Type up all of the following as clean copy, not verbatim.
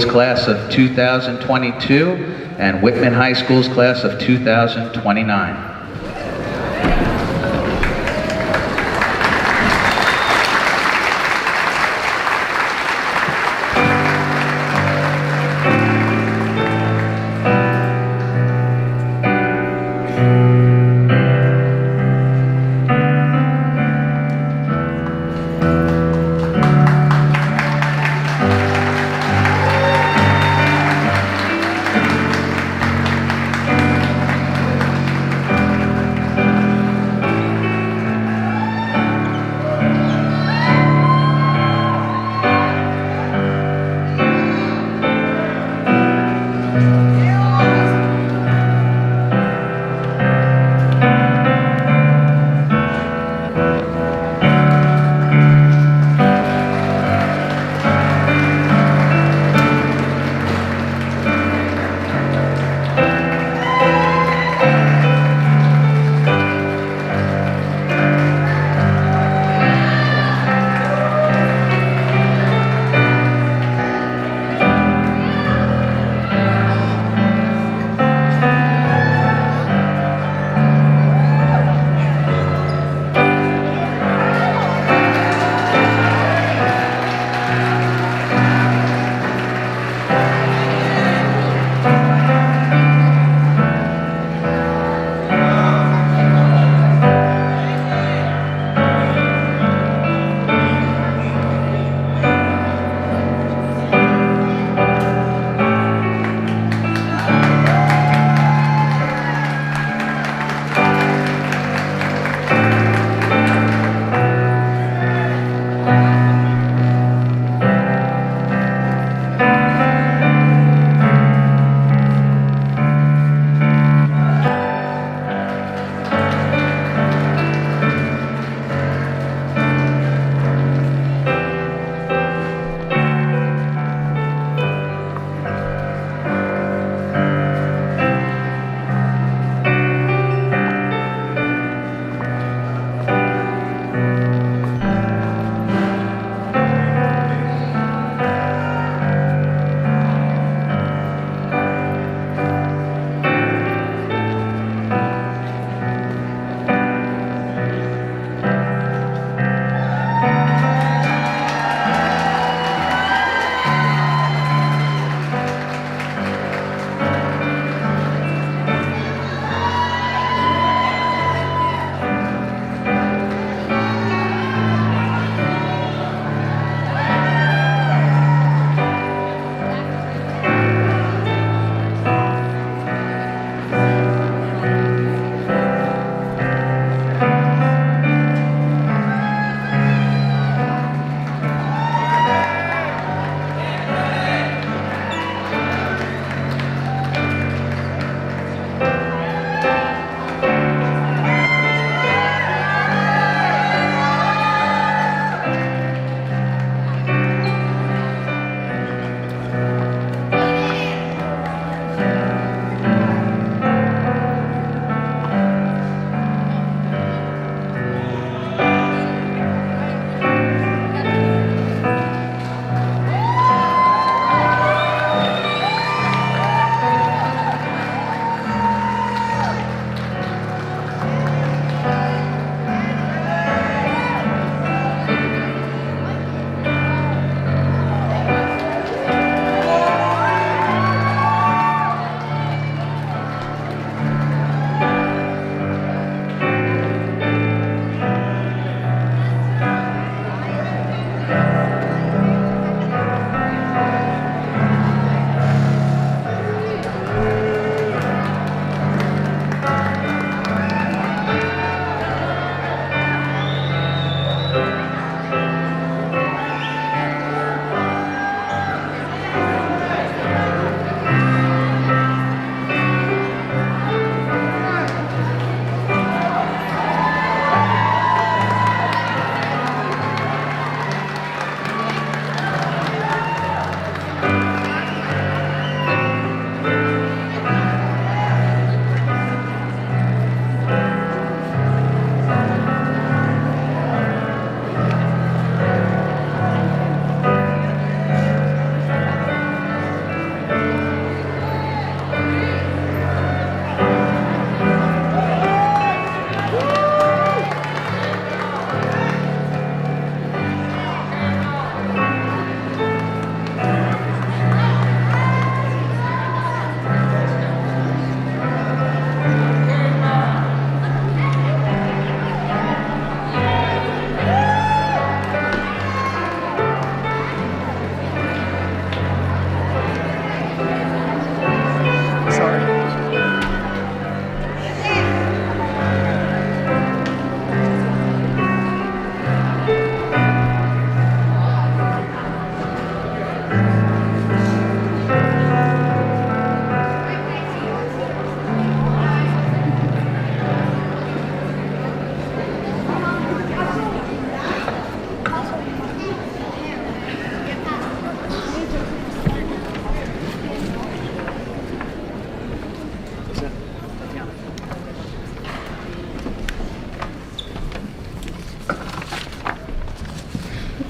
class of 2022 and Whitman High School's class of 2029.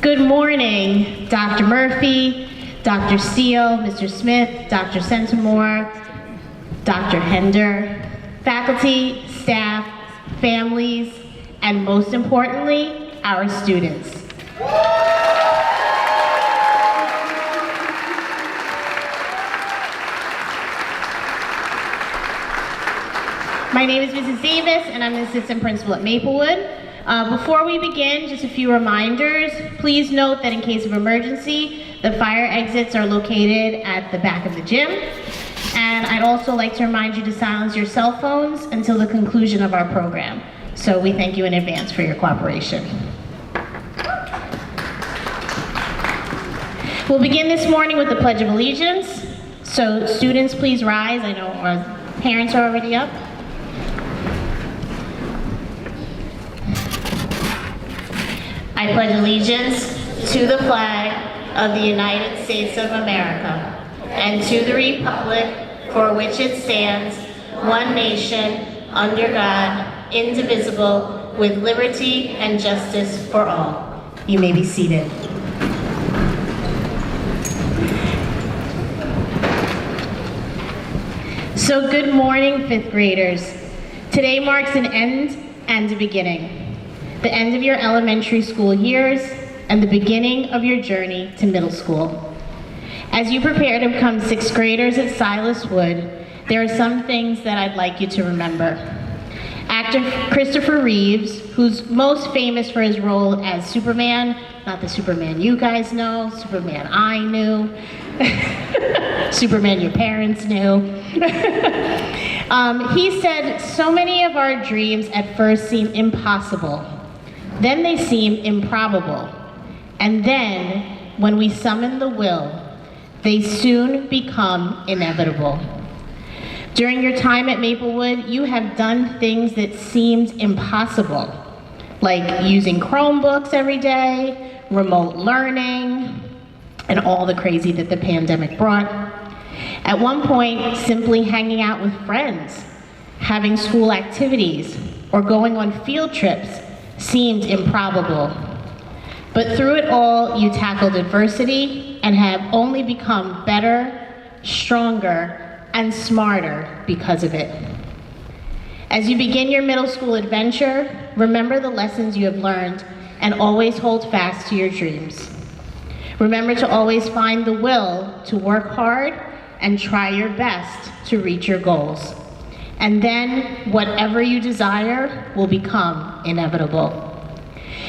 Good morning, Dr. Murphy, Dr. Steele, Mr. Smith, Dr. Centimore, Dr. Hender, faculty, staff, families, and most importantly, our students. My name is Mrs. Davis, and I'm the assistant principal at Maplewood. Before we begin, just a few reminders. Please note that in case of emergency, the fire exits are located at the back of the gym. And I'd also like to remind you to silence your cell phones until the conclusion of our program. So we thank you in advance for your cooperation. We'll begin this morning with the Pledge of Allegiance. So students, please rise. I know our parents are already up. I pledge allegiance to the flag of the United States of America and to the republic for which it stands, one nation, under God, indivisible, with liberty and justice for all. You may be seated. So good morning, fifth graders. Today marks an end and a beginning. The end of your elementary school years and the beginning of your journey to middle school. As you prepare to become sixth graders at Silas Wood, there are some things that I'd like you to remember. Actor Christopher Reeves, who's most famous for his role as Superman, not the Superman you guys know, Superman I knew, Superman your parents knew. He said, "So many of our dreams at first seem impossible. Then they seem improbable. And then, when we summon the will, they soon become inevitable." During your time at Maplewood, you have done things that seemed impossible, like using Chromebooks every day, remote learning, and all the crazy that the pandemic brought. At one point, simply hanging out with friends, having school activities, or going on field trips seemed improbable. But through it all, you tackled adversity and have only become better, stronger, and smarter because of it. As you begin your middle school adventure, remember the lessons you have learned and always hold fast to your dreams. Remember to always find the will to work hard and try your best to reach your goals. And then, whatever you desire will become inevitable.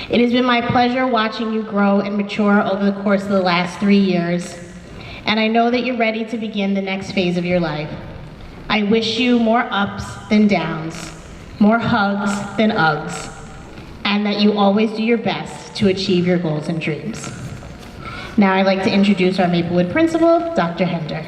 It has been my pleasure watching you grow and mature over the course of the last 3 years, and I know that you're ready to begin the next phase of your life. I wish you more ups than downs, more hugs than Uggs, and that you always do your best to achieve your goals and dreams. Now I'd like to introduce our Maplewood principal, Dr. Hender.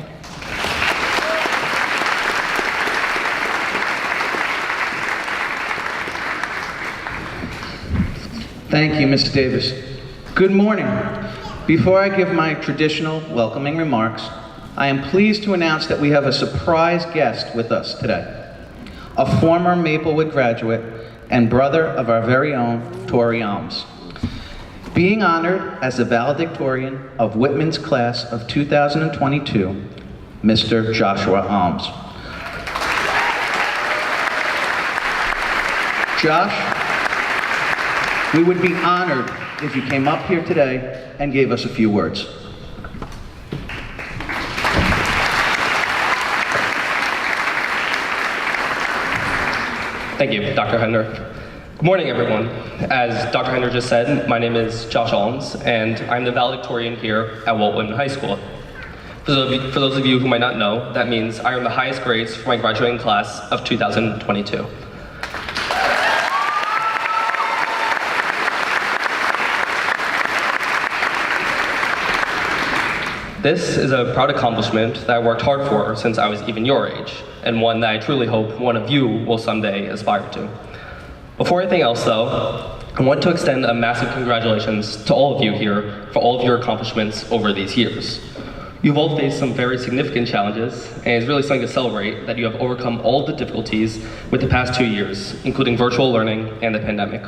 Thank you, Mrs. Davis. Good morning. Before I give my traditional welcoming remarks, I am pleased to announce that we have a surprise guest with us today, a former Maplewood graduate and brother of our very own Tori Alms. Being honored as the valedictorian of Whitman's class of 2022, Mr. Joshua Alms. Josh, we would be honored if you came up here today and gave us a few words. Thank you, Dr. Hender. Good morning, everyone. As Dr. Hender just said, my name is Josh Alms, and I'm the valedictorian here at Whitman High School. For those of you who might not know, that means I earned the highest grades for my graduating class of 2022. This is a proud accomplishment that I worked hard for since I was even your age, and one that I truly hope one of you will someday aspire to. Before anything else though, I want to extend a massive congratulations to all of you here for all of your accomplishments over these years. You've all faced some very significant challenges, and it's really something to celebrate that you have overcome all the difficulties with the past 2 years, including virtual learning and the pandemic.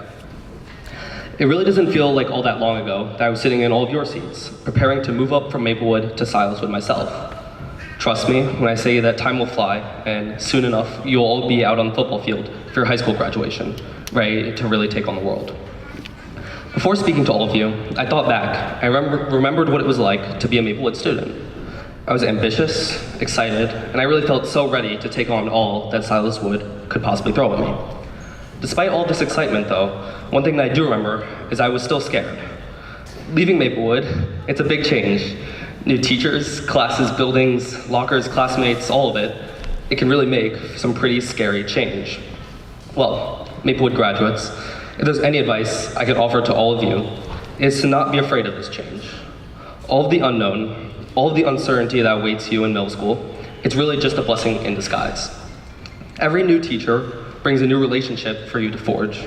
It really doesn't feel like all that long ago that I was sitting in all of your seats, preparing to move up from Maplewood to Silaswood myself. Trust me when I say that time will fly, and soon enough, you'll all be out on the football field for your high school graduation, ready to really take on the world. Before speaking to all of you, I thought back. I remembered what it was like to be a Maplewood student. I was ambitious, excited, and I really felt so ready to take on all that Silaswood could possibly throw at me. Despite all this excitement, though, one thing that I do remember is I was still scared. Leaving Maplewood, it's a big change. New teachers, classes, buildings, lockers, classmates, all of it. It can really make some pretty scary change. Well, Maplewood graduates, if there's any advice I could offer to all of you, is to not be afraid of this change. All of the unknown, all of the uncertainty that awaits you in middle school, it's really just a blessing in disguise. Every new teacher brings a new relationship for you to forge.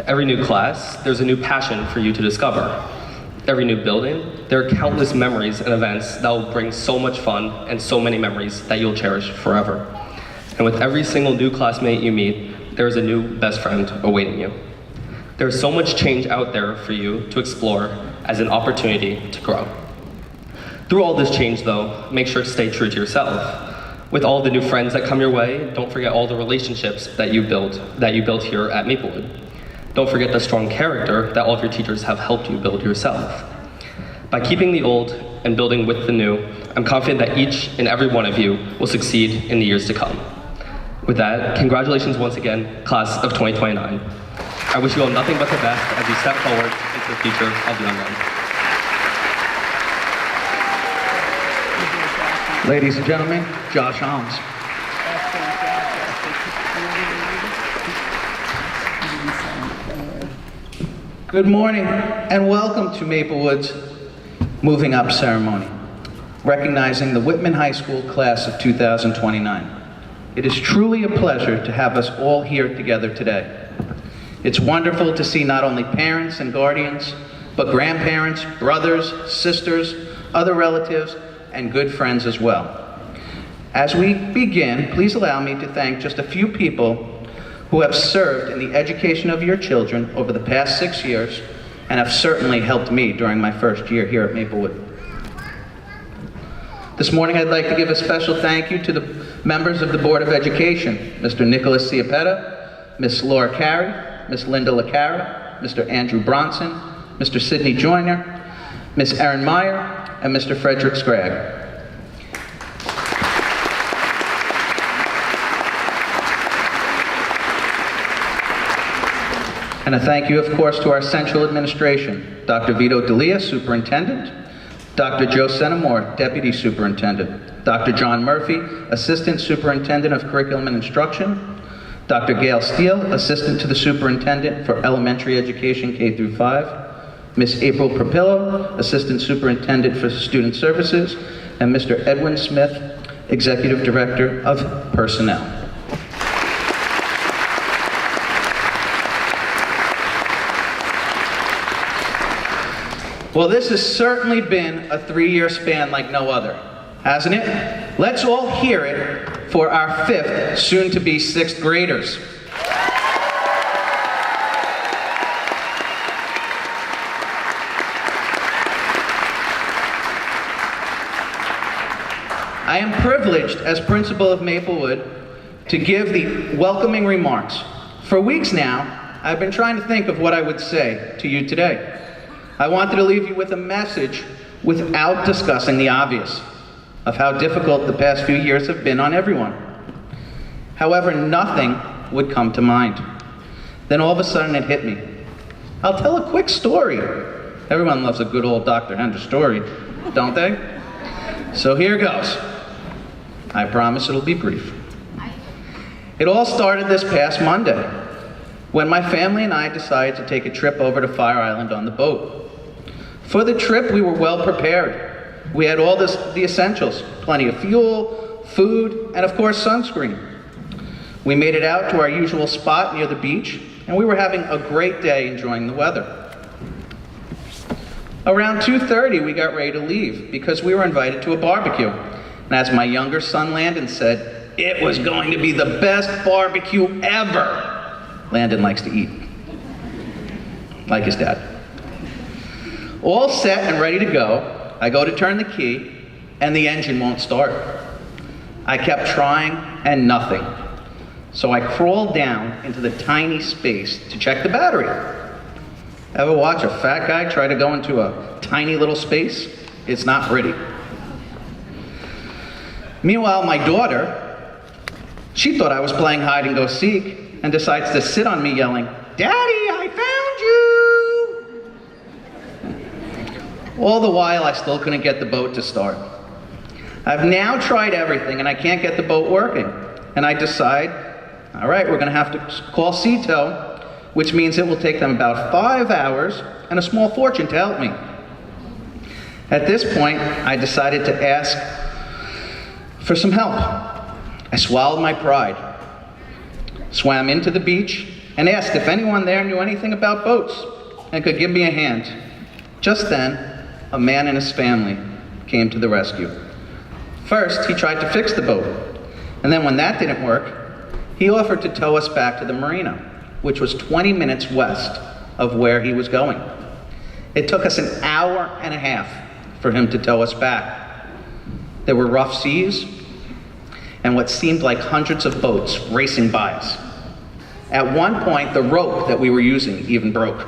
Every new class, there's a new passion for you to discover. Every new building, there are countless memories and events that will bring so much fun and so many memories that you'll cherish forever. And with every single new classmate you meet, there's a new best friend awaiting you. There's so much change out there for you to explore as an opportunity to grow. Through all this change though, make sure to stay true to yourself. With all the new friends that come your way, don't forget all the relationships that you built here at Maplewood. Don't forget the strong character that all of your teachers have helped you build yourself. By keeping the old and building with the new, I'm confident that each and every one of you will succeed in the years to come. With that, congratulations once again, class of 2029. I wish you all nothing but the best as you step forward into the future of the unknown. Ladies and gentlemen, Josh Holmes. Good morning and welcome to Maplewood's Moving Up ceremony, recognizing the Whitman High School class of 2029. It is truly a pleasure to have us all here together today. It's wonderful to see not only parents and guardians, but grandparents, brothers, sisters, other relatives, and good friends as well. As we begin, please allow me to thank just a few people who have served in the education of your children over the past 6 years and have certainly helped me during my first year here at Maplewood. This morning I'd like to give a special thank you to the members of the Board of Education, Mr. Nicholas Ciapetta, Ms. Laura Carey, Ms. Linda LaCara, Mr. Andrew Bronson, Mr. Sidney Joyner, Ms. Erin Meyer, and Mr. Frederick Scragg. And a thank you, of course, to our central administration, Dr. Vito D'Elia, Superintendent, Dr. Joe Senamore, Deputy Superintendent, Dr. John Murphy, Assistant Superintendent of Curriculum and Instruction, Dr. Gail Steele, Assistant to the Superintendent for Elementary Education K through 5, Ms. April Propillo, Assistant Superintendent for Student Services, and Mr. Edwin Smith, Executive Director of Personnel. Well, this has certainly been a 3-year span like no other, hasn't it? Let's all hear it for our 5th, soon-to-be 6th graders. I am privileged as principal of Maplewood to give the welcoming remarks. For weeks now, I've been trying to think of what I would say to you today. I wanted to leave you with a message without discussing the obvious of how difficult the past few years have been on everyone. However, nothing would come to mind. Then all of a sudden it hit me. I'll tell a quick story. Everyone loves a good old Dr. Hendra story, don't they? So here goes. I promise it'll be brief. It all started this past Monday, when my family and I decided to take a trip over to Fire Island on the boat. For the trip, we were well prepared. We had all the essentials, plenty of fuel, food, and of course sunscreen. We made it out to our usual spot near the beach, and we were having a great day enjoying the weather. Around 2:30, we got ready to leave because we were invited to a barbecue. And as my younger son Landon said, it was going to be the best barbecue ever. Landon likes to eat. like his dad. All set and ready to go, I go to turn the key, and the engine won't start. I kept trying, and nothing. So I crawled down into the tiny space to check the battery. Ever watch a fat guy try to go into a tiny little space? It's not pretty. Meanwhile, my daughter, she thought I was playing hide and go seek and decides to sit on me yelling, "Daddy, I found you!" All the while, I still couldn't get the boat to start. I've now tried everything and I can't get the boat working. And I decide, all right, we're gonna have to call Sea Tow, which means it will take them about 5 hours and a small fortune to help me. At this point, I decided to ask for some help. I swallowed my pride, swam into the beach, and asked if anyone there knew anything about boats and could give me a hand. Just then, a man and his family came to the rescue. First, he tried to fix the boat, and then when that didn't work, he offered to tow us back to the marina, which was 20 minutes west of where he was going. It took us an hour and a half for him to tow us back. There were rough seas and what seemed like hundreds of boats racing by us. At one point, the rope that we were using even broke.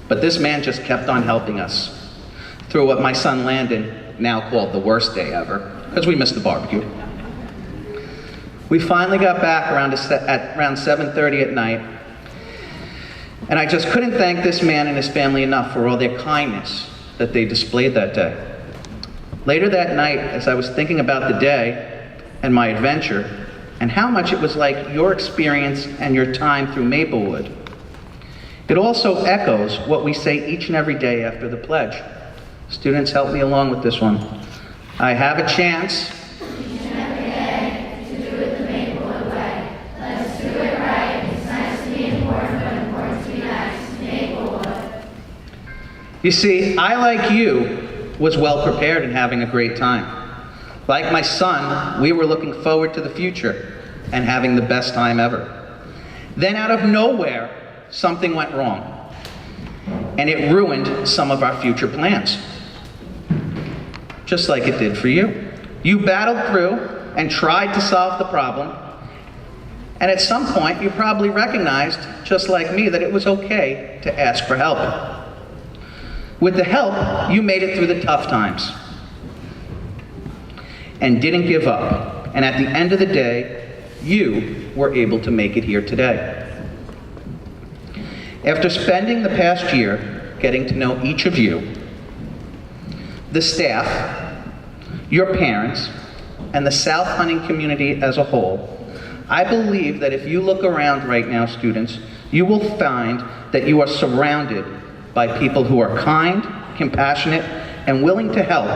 But this man just kept on helping us through what my son Landon now called the worst day ever, because we missed the barbecue. We finally got back around 7:30 at night, and I just couldn't thank this man and his family enough for all their kindness that they displayed that day. Later that night, as I was thinking about the day and my adventure, and how much it was like your experience and your time through Maplewood, it also echoes what we say each and every day after the pledge. Students, help me along with this one. I have a chance Each and every day to do it the Maplewood way. Let's do it right. It's nice to be important, but important to be nice. Maplewood. You see, I, like you, was well prepared and having a great time. Like my son, we were looking forward to the future and having the best time ever. Then out of nowhere, something went wrong, and it ruined some of our future plans. Just like it did for you. You battled through and tried to solve the problem, and at some point you probably recognized, just like me, that it was okay to ask for help. With the help, you made it through the tough times and didn't give up. And at the end of the day, you were able to make it here today. After spending the past year getting to know each of you, the staff, your parents, and the South Hunting community as a whole, I believe that if you look around right now, students, you will find that you are surrounded by people who are kind, compassionate, and willing to help,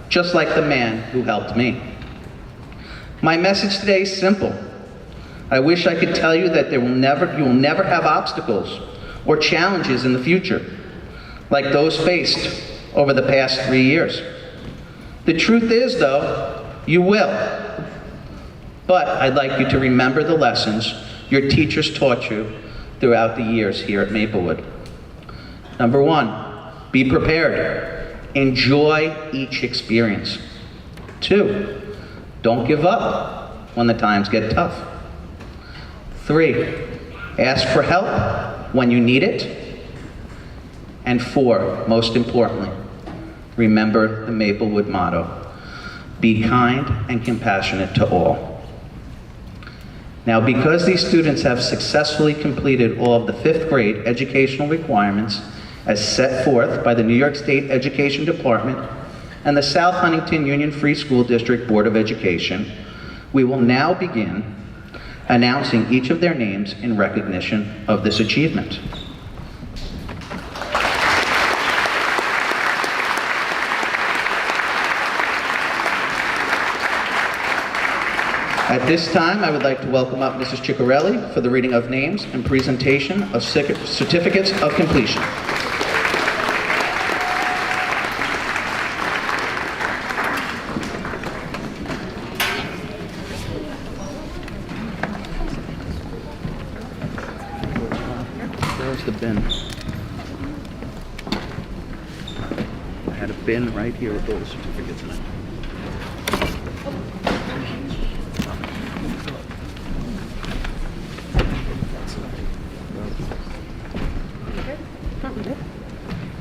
just like the man who helped me. My message today is simple. I wish I could tell you that you will never have obstacles or challenges in the future, like those faced over the past 3 years. The truth is, though, you will. But I'd like you to remember the lessons your teachers taught you throughout the years here at Maplewood. Number 1, be prepared. Enjoy each experience. 2, don't give up when the times get tough. 3, ask for help when you need it. And 4, most importantly, remember the Maplewood motto: be kind and compassionate to all. Now, because these students have successfully completed all of the 5th grade educational requirements as set forth by the New York State Education Department and the South Huntington Union Free School District Board of Education, we will now begin announcing each of their names in recognition of this achievement. At this time, I would like to welcome up Mrs. Ciccarelli for the reading of names and presentation of certificates of completion. Where's the bin? I had a bin right here with all the certificates in it.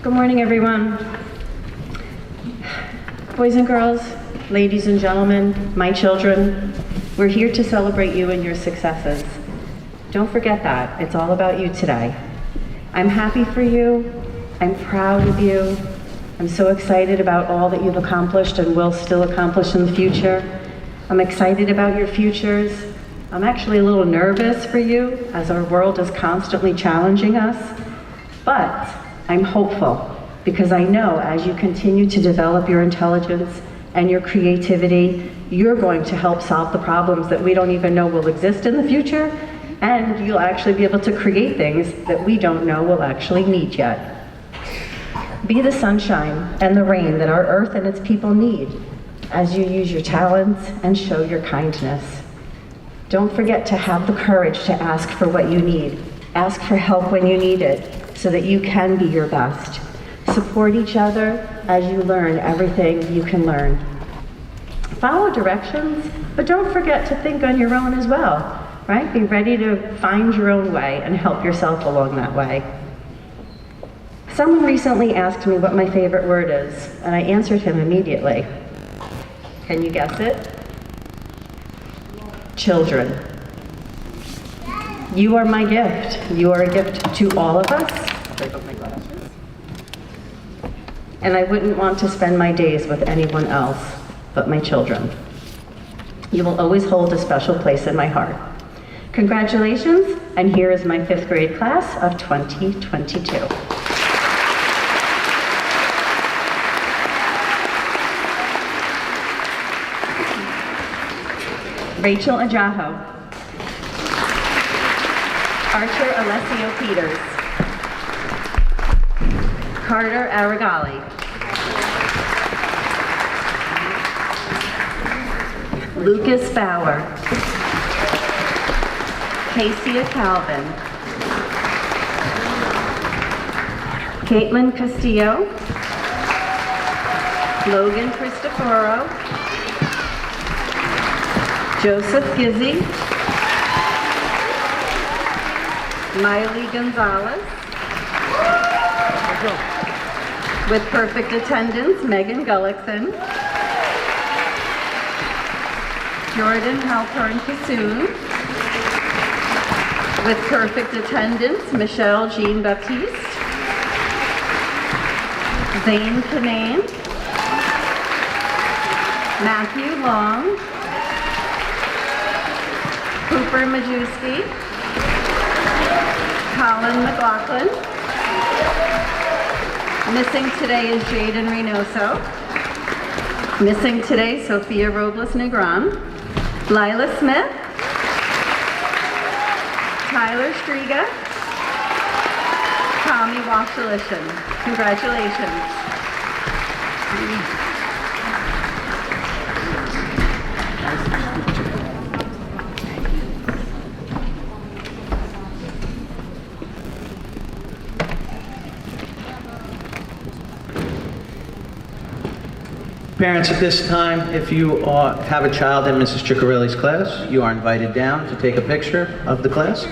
Good morning, everyone. Boys and girls, ladies and gentlemen, my children, we're here to celebrate you and your successes. Don't forget that. It's all about you today. I'm happy for you. I'm proud of you. I'm so excited about all that you've accomplished and will still accomplish in the future. I'm excited about your futures. I'm actually a little nervous for you as our world is constantly challenging us, but I'm hopeful because I know as you continue to develop your intelligence and your creativity, you're going to help solve the problems that we don't even know will exist in the future, and you'll actually be able to create things that we don't know we'll actually need yet. Be the sunshine and the rain that our earth and its people need as you use your talents and show your kindness. Don't forget to have the courage to ask for what you need. Ask for help when you need it so that you can be your best. Support each other as you learn everything you can learn. Follow directions, but don't forget to think on your own as well, right? Be ready to find your own way and help yourself along that way. Someone recently asked me what my favorite word is, and I answered him immediately. Can you guess it? Children. You are my gift. You are a gift to all of us. And I wouldn't want to spend my days with anyone else but my children. You will always hold a special place in my heart. Congratulations, and here is my 5th grade class of 2022. Rachel Ajajo. Archer Alessio Peters. Carter Aragali. Lucas Bauer. Casey Calvin. Caitlin Castillo. Logan Cristoforo. Joseph Gizzi. Miley Gonzalez. With perfect attendance, Megan Gullickson. Jordan Halpern Kissoon. With perfect attendance, Michelle Jean Baptiste. Zane Kanane. Matthew Long. Cooper Majewski. Colin McLaughlin. Missing today is Jaden Reynoso. Missing today, Sophia Robles Negron. Lila Smith. Tyler Striga. Tommy Washalishan. Congratulations. Parents, at this time, if you have a child in Mrs. Ciccarelli's class, you are invited down to take a picture of the class.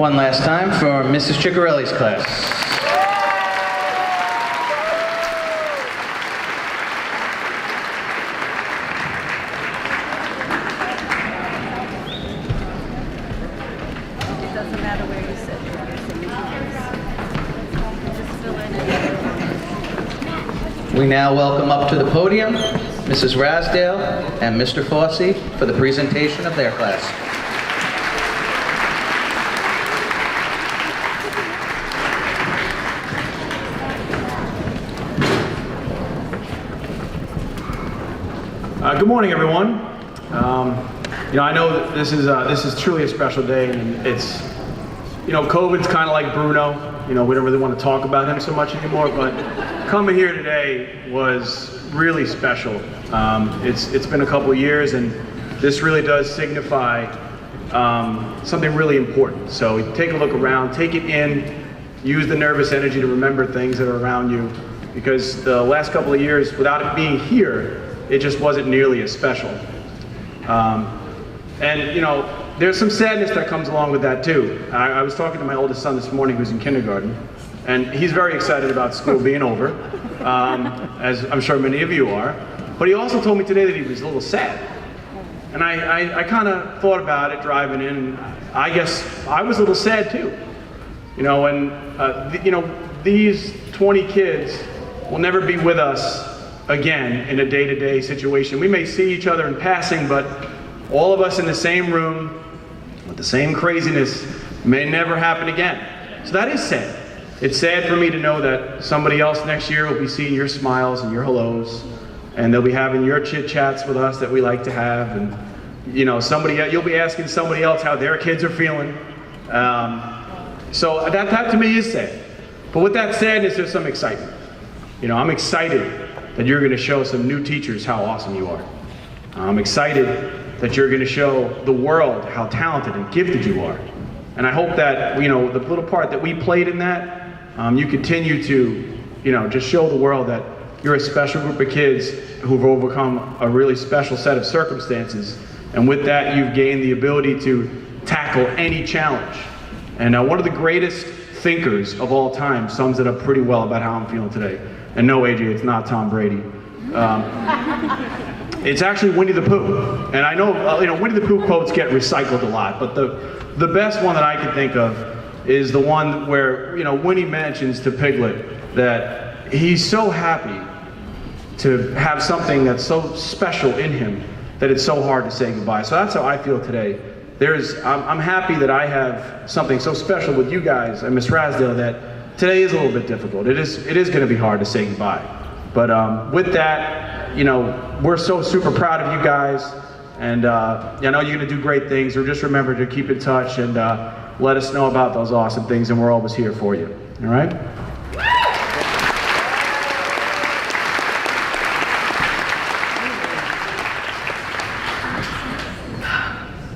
One last time for Mrs. Ciccarelli's class. It doesn't matter where you sit. Just fill in We now welcome up to the podium Mrs. Rasdale and Mr. Fossey for the presentation of their class. Good morning, everyone. I know that this is truly a special day, and it's, COVID's kind of like Bruno. We don't really want to talk about him so much anymore, but coming here today was really special. It's been a couple of years, and this really does signify something really important. So take a look around, take it in, use the nervous energy to remember things that are around you, because the last couple of years, without it being here, it just wasn't nearly as special. There's some sadness that comes along with that too. I was talking to my oldest son this morning, who's in kindergarten, and he's very excited about school being over, as I'm sure many of you are. But he also told me today that he was a little sad. And I kind of thought about it driving in, and I guess I was a little sad too. These 20 kids will never be with us again in a day-to-day situation. We may see each other in passing, but all of us in the same room with the same craziness may never happen again. So that is sad. It's sad for me to know that somebody else next year will be seeing your smiles and your hellos, and they'll be having your chit-chats with us that we like to have, and you'll be asking somebody else how their kids are feeling. So that to me is sad. But with that sadness, there's some excitement. I'm excited that you're going to show some new teachers how awesome you are. I'm excited that you're going to show the world how talented and gifted you are. And I hope that, the little part that we played in that, you continue to, just show the world that you're a special group of kids who've overcome a really special set of circumstances. And with that, you've gained the ability to tackle any challenge. And one of the greatest thinkers of all time sums it up pretty well about how I'm feeling today. And no, AJ, it's not Tom Brady. It's actually Winnie the Pooh. And I know, Winnie the Pooh quotes get recycled a lot, but the best one that I can think of is the one where, Winnie mentions to Piglet that he's so happy to have something that's so special in him that it's so hard to say goodbye. So that's how I feel today. I'm happy that I have something so special with you guys and Miss Rasdale that today is a little bit difficult. It is going to be hard to say goodbye. But with that, we're so super proud of you guys, and I know you're going to do great things. So just remember to keep in touch and let us know about those awesome things, and we're always here for you. All right?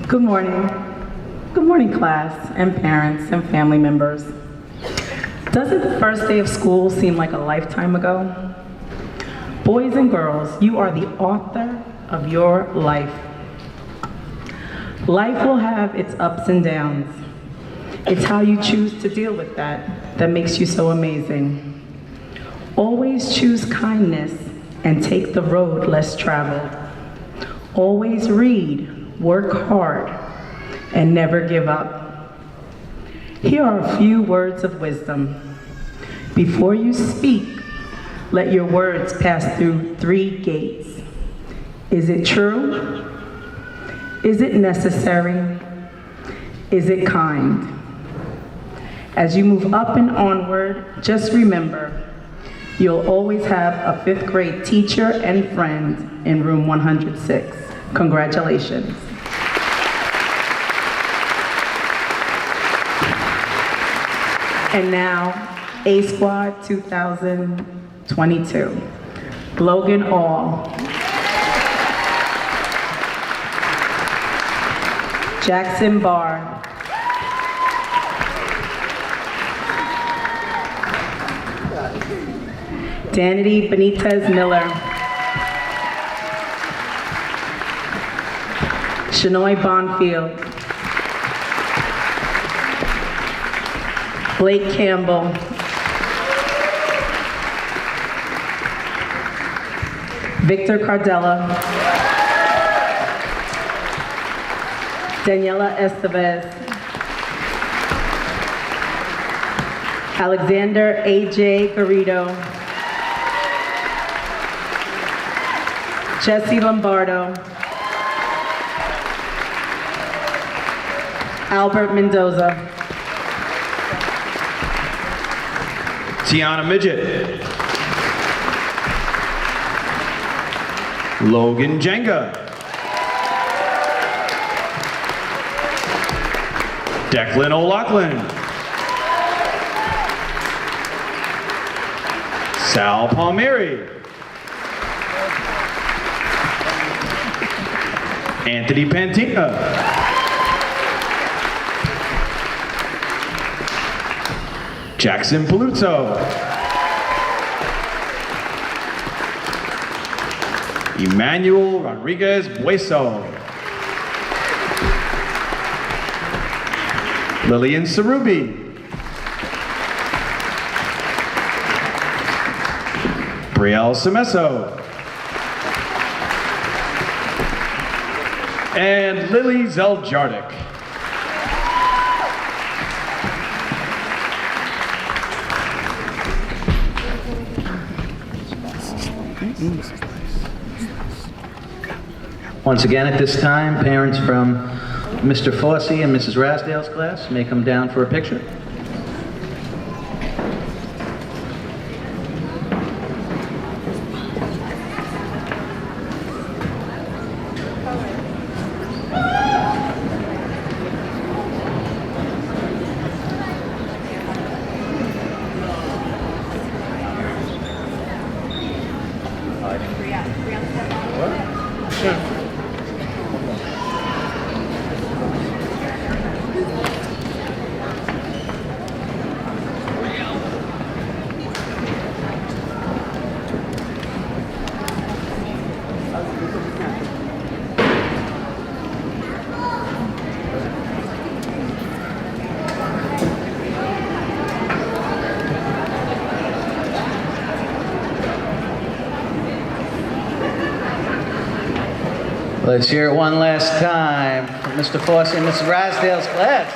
Good morning. Good morning, class and parents and family members. Doesn't the first day of school seem like a lifetime ago? Boys and girls, you are the author of your life. Life will have its ups and downs. It's how you choose to deal with that makes you so amazing. Always choose kindness and take the road less traveled. Always read, work hard, and never give up. Here are a few words of wisdom. Before you speak, let your words pass through 3 gates. Is it true? Is it necessary? Is it kind? As you move up and onward, just remember, you'll always have a 5th grade teacher and friend in room 106. Congratulations. And now, A Squad 2022. Logan All. Jackson Barr. Danity Benitez Miller. Shanoy Bonfield. Blake Campbell. Victor Cardella. Daniela Estevez. Alexander A.J. Garrido. Jesse Lombardo. Albert Mendoza. Tiana Midget. Logan Jenga. Declan O'Loughlin. Sal Palmieri. Anthony Pantina. Jackson Paluzzo. Emmanuel Rodriguez Bueso. Lillian Sarubi. Brielle Semeso. And Lily Zeljardik. Once again, at this time, parents from Mr. Fossey and Mrs. Rasdale's class may come down for a picture. Let's hear it one last time for Mr. Fossey and Mrs. Rasdale's class.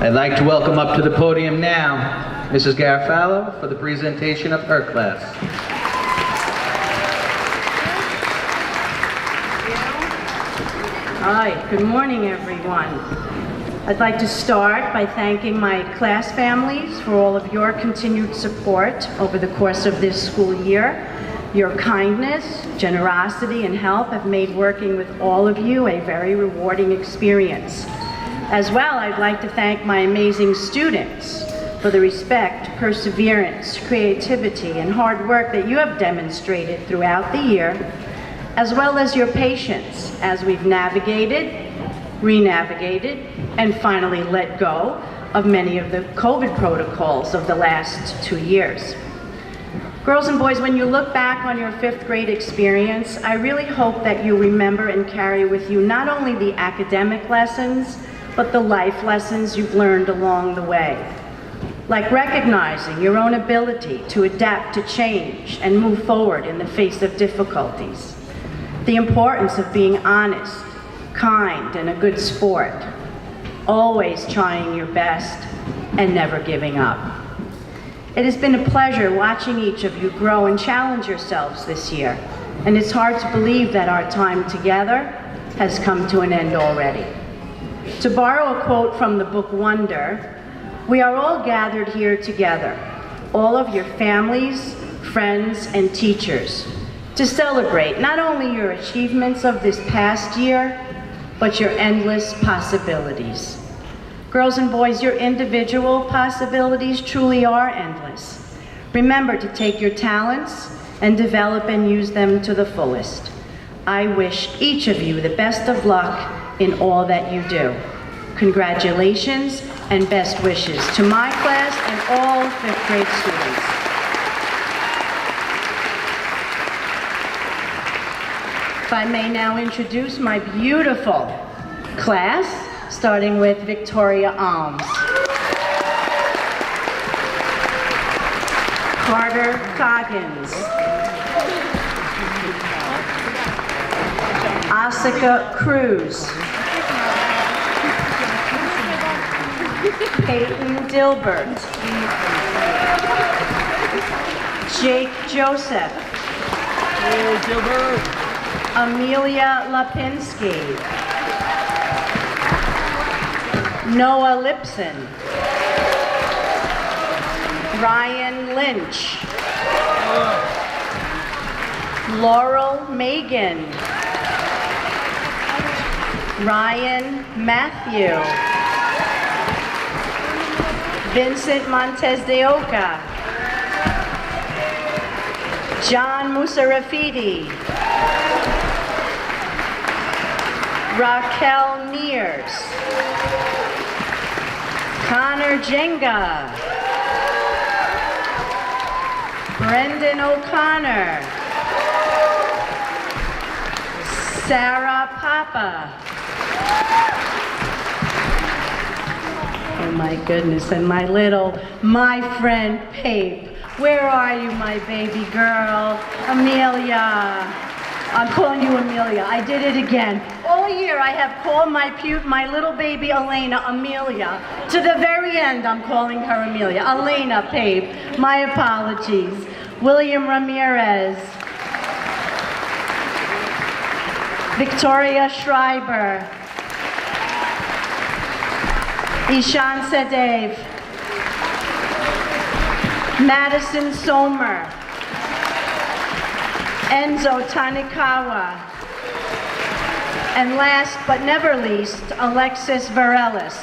I'd like to welcome up to the podium now Mrs. Garofalo for the presentation of her class. Hi, good morning, everyone. I'd like to start by thanking my class families for all of your continued support over the course of this school year. Your kindness, generosity, and help have made working with all of you a very rewarding experience. As well, I'd like to thank my amazing students for the respect, perseverance, creativity, and hard work that you have demonstrated throughout the year, as well as your patience as we've navigated, re-navigated, and finally let go of many of the COVID protocols of the last 2 years. Girls and boys, when you look back on your 5th grade experience, I really hope that you remember and carry with you not only the academic lessons, but the life lessons you've learned along the way. Like recognizing your own ability to adapt to change and move forward in the face of difficulties. The importance of being honest, kind, and a good sport. Always trying your best and never giving up. It has been a pleasure watching each of you grow and challenge yourselves this year, and it's hard to believe that our time together has come to an end already. To borrow a quote from the book Wonder, we are all gathered here together, all of your families, friends, and teachers, to celebrate not only your achievements of this past year, but your endless possibilities. Girls and boys, your individual possibilities truly are endless. Remember to take your talents and develop and use them to the fullest. I wish each of you the best of luck in all that you do. Congratulations and best wishes to my class and all fifth grade students. If I may now introduce my beautiful class, starting with Victoria Alms. Carter Coggins. Asika Cruz. Peyton Dilbert. Jake Joseph. Amelia Lapinski. Noah Lipson. Ryan Lynch. Laurel Megan. Ryan Matthew. Vincent Montes de Oca. John Musarafidi. Raquel Mears. Connor Jenga. Brendan O'Connor. Sarah Papa. Oh my goodness, and my friend Pape. Where are you, my baby girl? Amelia. I'm calling you Amelia. I did it again. All year I have called my little baby Elena Amelia. To the very end, I'm calling her Amelia. Elena Pape. My apologies. William Ramirez. Victoria Schreiber. Ishan Sadev. Madison Somer. Enzo Tanikawa. And last but never least, Alexis Varelis.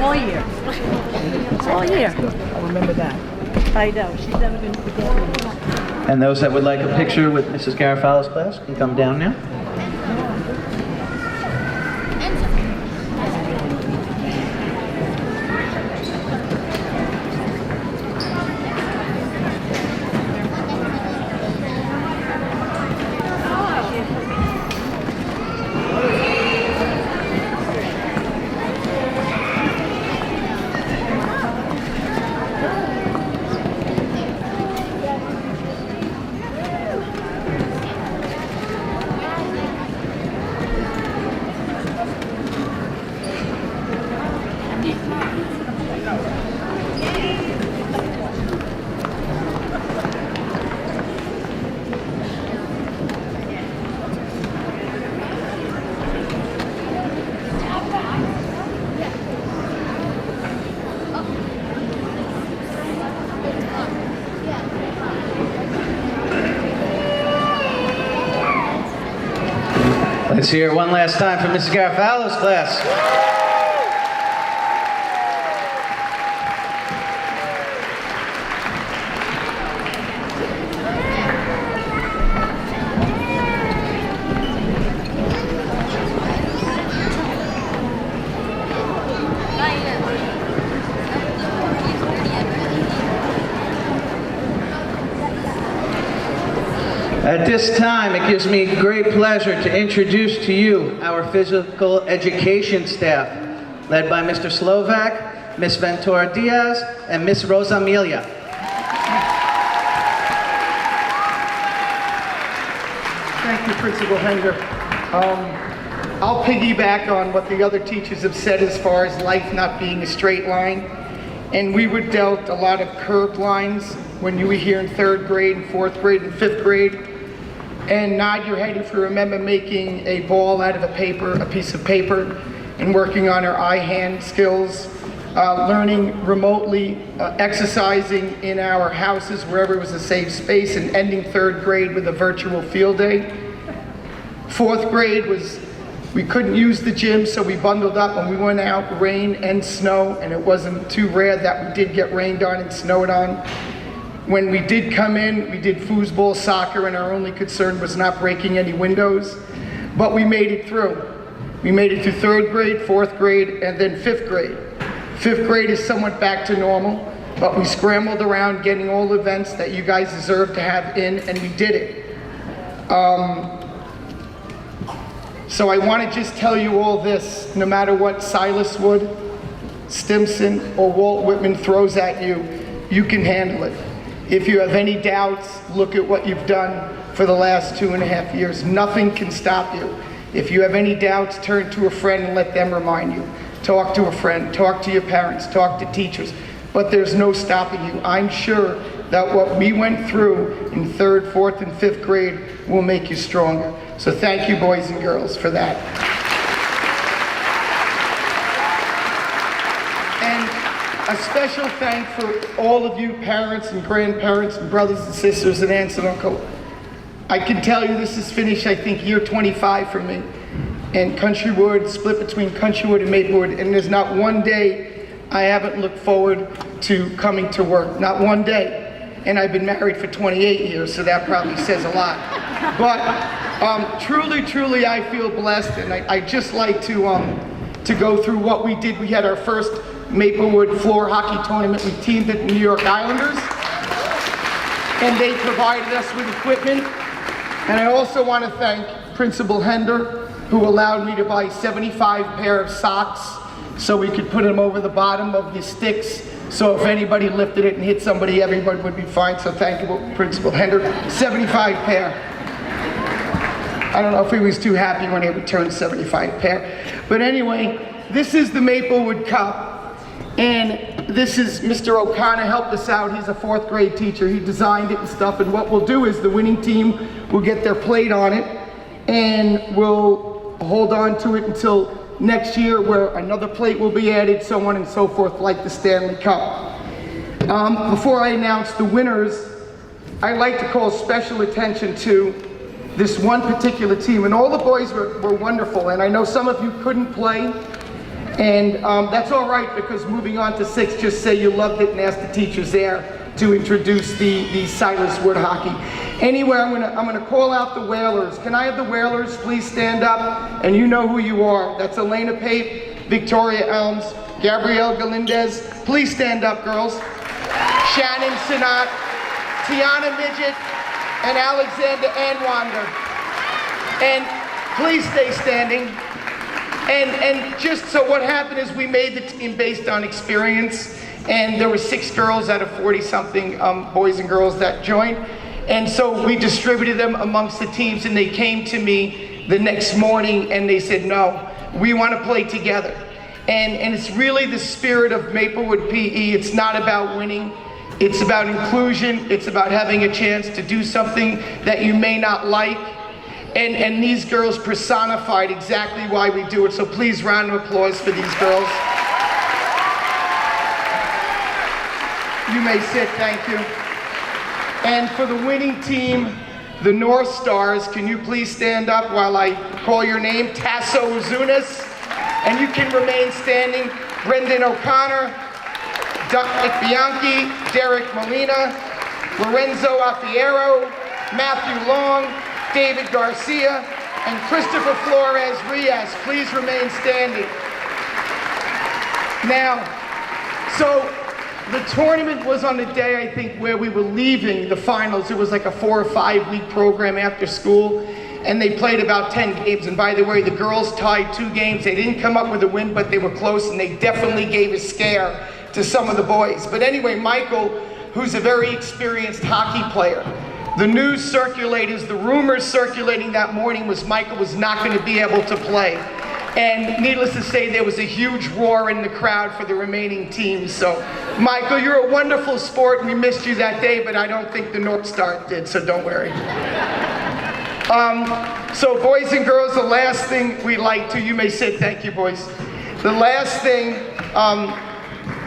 All year. All year. I'll remember that. I know, she's never going to forget me. And those that would like a picture with Mrs. Garofalo's class can come down now. Let's hear it one last time for Mrs. Garofalo's class. At this time, it gives me great pleasure to introduce to you our physical education staff, led by Mr. Slovak, Miss Ventura Diaz, and Miss Rosa Amelia. Thank you, Principal Henger. I'll piggyback on what the other teachers have said as far as life not being a straight line. And we were dealt a lot of curved lines when you were here in 3rd grade, and 4th grade, and 5th grade. And nod your head if you remember making a ball out of a piece of paper, and working on our eye-hand skills, learning remotely, exercising in our houses wherever it was a safe space, and ending 3rd grade with a virtual field day. 4th grade was, we couldn't use the gym, so we bundled up and we went out, rain and snow, and it wasn't too rare that we did get rained on and snowed on. When we did come in, we did foosball, soccer, and our only concern was not breaking any windows. but we made it through. We made it through 3rd grade, 4th grade, and then 5th grade. 5th grade is somewhat back to normal, but we scrambled around getting all the events that you guys deserve to have in, and we did it. So I want to just tell you all this, no matter what Silas Wood, Stimson, or Walt Whitman throws at you, you can handle it. If you have any doubts, look at what you've done for the last 2.5 years. Nothing can stop you. If you have any doubts, turn to a friend and let them remind you. Talk to a friend, talk to your parents, talk to teachers, but there's no stopping you. I'm sure that what we went through in 3rd, 4th, and 5th grade will make you stronger. So thank you, boys and girls, for that. And a special thank for all of you parents and grandparents and brothers and sisters and aunts and uncles. I can tell you this is finished, I think, year 25 for me. And Countrywood, split between Countrywood and Maplewood, and there's not one day I haven't looked forward to coming to work. Not one day. And I've been married for 28 years, so that probably says a lot. But truly, I feel blessed, and I just like to go through what we did. We had our first Maplewood floor hockey tournament. We teamed at the New York Islanders, and they provided us with equipment. And I also want to thank Principal Hender, who allowed me to buy 75 pair of socks so we could put them over the bottom of the sticks. So if anybody lifted it and hit somebody, everybody would be fine. So thank you, Principal Hender. 75 pair. I don't know if he was too happy when he returned 75 pair. But anyway, this is the Maplewood Cup. And this is Mr. O'Connor helped us out. He's a 4th grade teacher. He designed it and stuff. And what we'll do is the winning team will get their plate on it. And we'll hold on to it until next year, where another plate will be added, so on and so forth, like the Stanley Cup. Before I announce the winners, I'd like to call special attention to this one particular team. And all the boys were wonderful, and I know some of you couldn't play, and that's all right, because moving on to 6, just say you loved it and ask the teachers there to introduce the Silas Wood hockey. Anyway, I'm gonna call out the Whalers. Can I have the Whalers please stand up? And you know who you are. That's Elena Pape, Victoria Elms, Gabrielle Galindez. Please stand up, girls. Shannon Sinat, Tiana Midget, and Alexander Anwander. And please stay standing. And just so what happened is we made the team based on experience, and there were 6 girls out of 40-something boys and girls that joined. And so we distributed them amongst the teams, and they came to me the next morning and they said, no, we want to play together. And it's really the spirit of Maplewood PE. It's not about winning. It's about inclusion. It's about having a chance to do something that you may not like. And these girls personified exactly why we do it. So please, round of applause for these girls. You may sit, thank you. And for the winning team, the North Stars, can you please stand up while I call your name? Tasso Zunas, and you can remain standing. Brendan O'Connor, Dominic Bianchi, Derek Molina, Lorenzo Afiero, Matthew Long, David Garcia, and Christopher Flores Rias. Please remain standing. Now, so the tournament was on the day, I think, where we were leaving the finals. It was like a 4 or 5 week program after school, and they played about 10 games. And by the way, the girls tied 2 games. They didn't come up with a win, but they were close, and they definitely gave a scare to some of the boys. But anyway, Michael, who's a very experienced hockey player, the news circulators, the rumors circulating that morning was Michael was not going to be able to play. And needless to say, there was a huge roar in the crowd for the remaining teams. So, Michael, you're a wonderful sport. We missed you that day, but I don't think the North Star did, so don't worry. So, boys and girls, the last thing we like to, you may sit, thank you, boys. The last thing,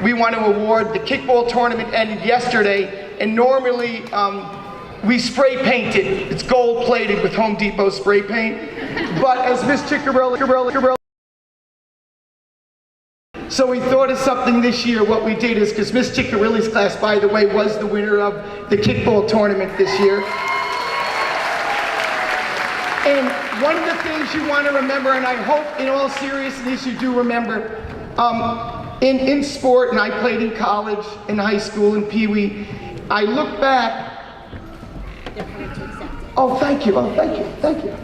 we want to award, the kickball tournament ended yesterday, and normally, we spray painted. It's gold plated with Home Depot spray paint. But as Miss Ciccarelli, so we thought of something this year. What we did is, because Miss Ciccarelli's class, by the way, was the winner of the kickball tournament this year. And one of the things you want to remember, and I hope in all seriousness you do remember, in sport, and I played in college, in high school, in Pee Wee, I look back. Oh, thank you. Oh, thank you. Thank you.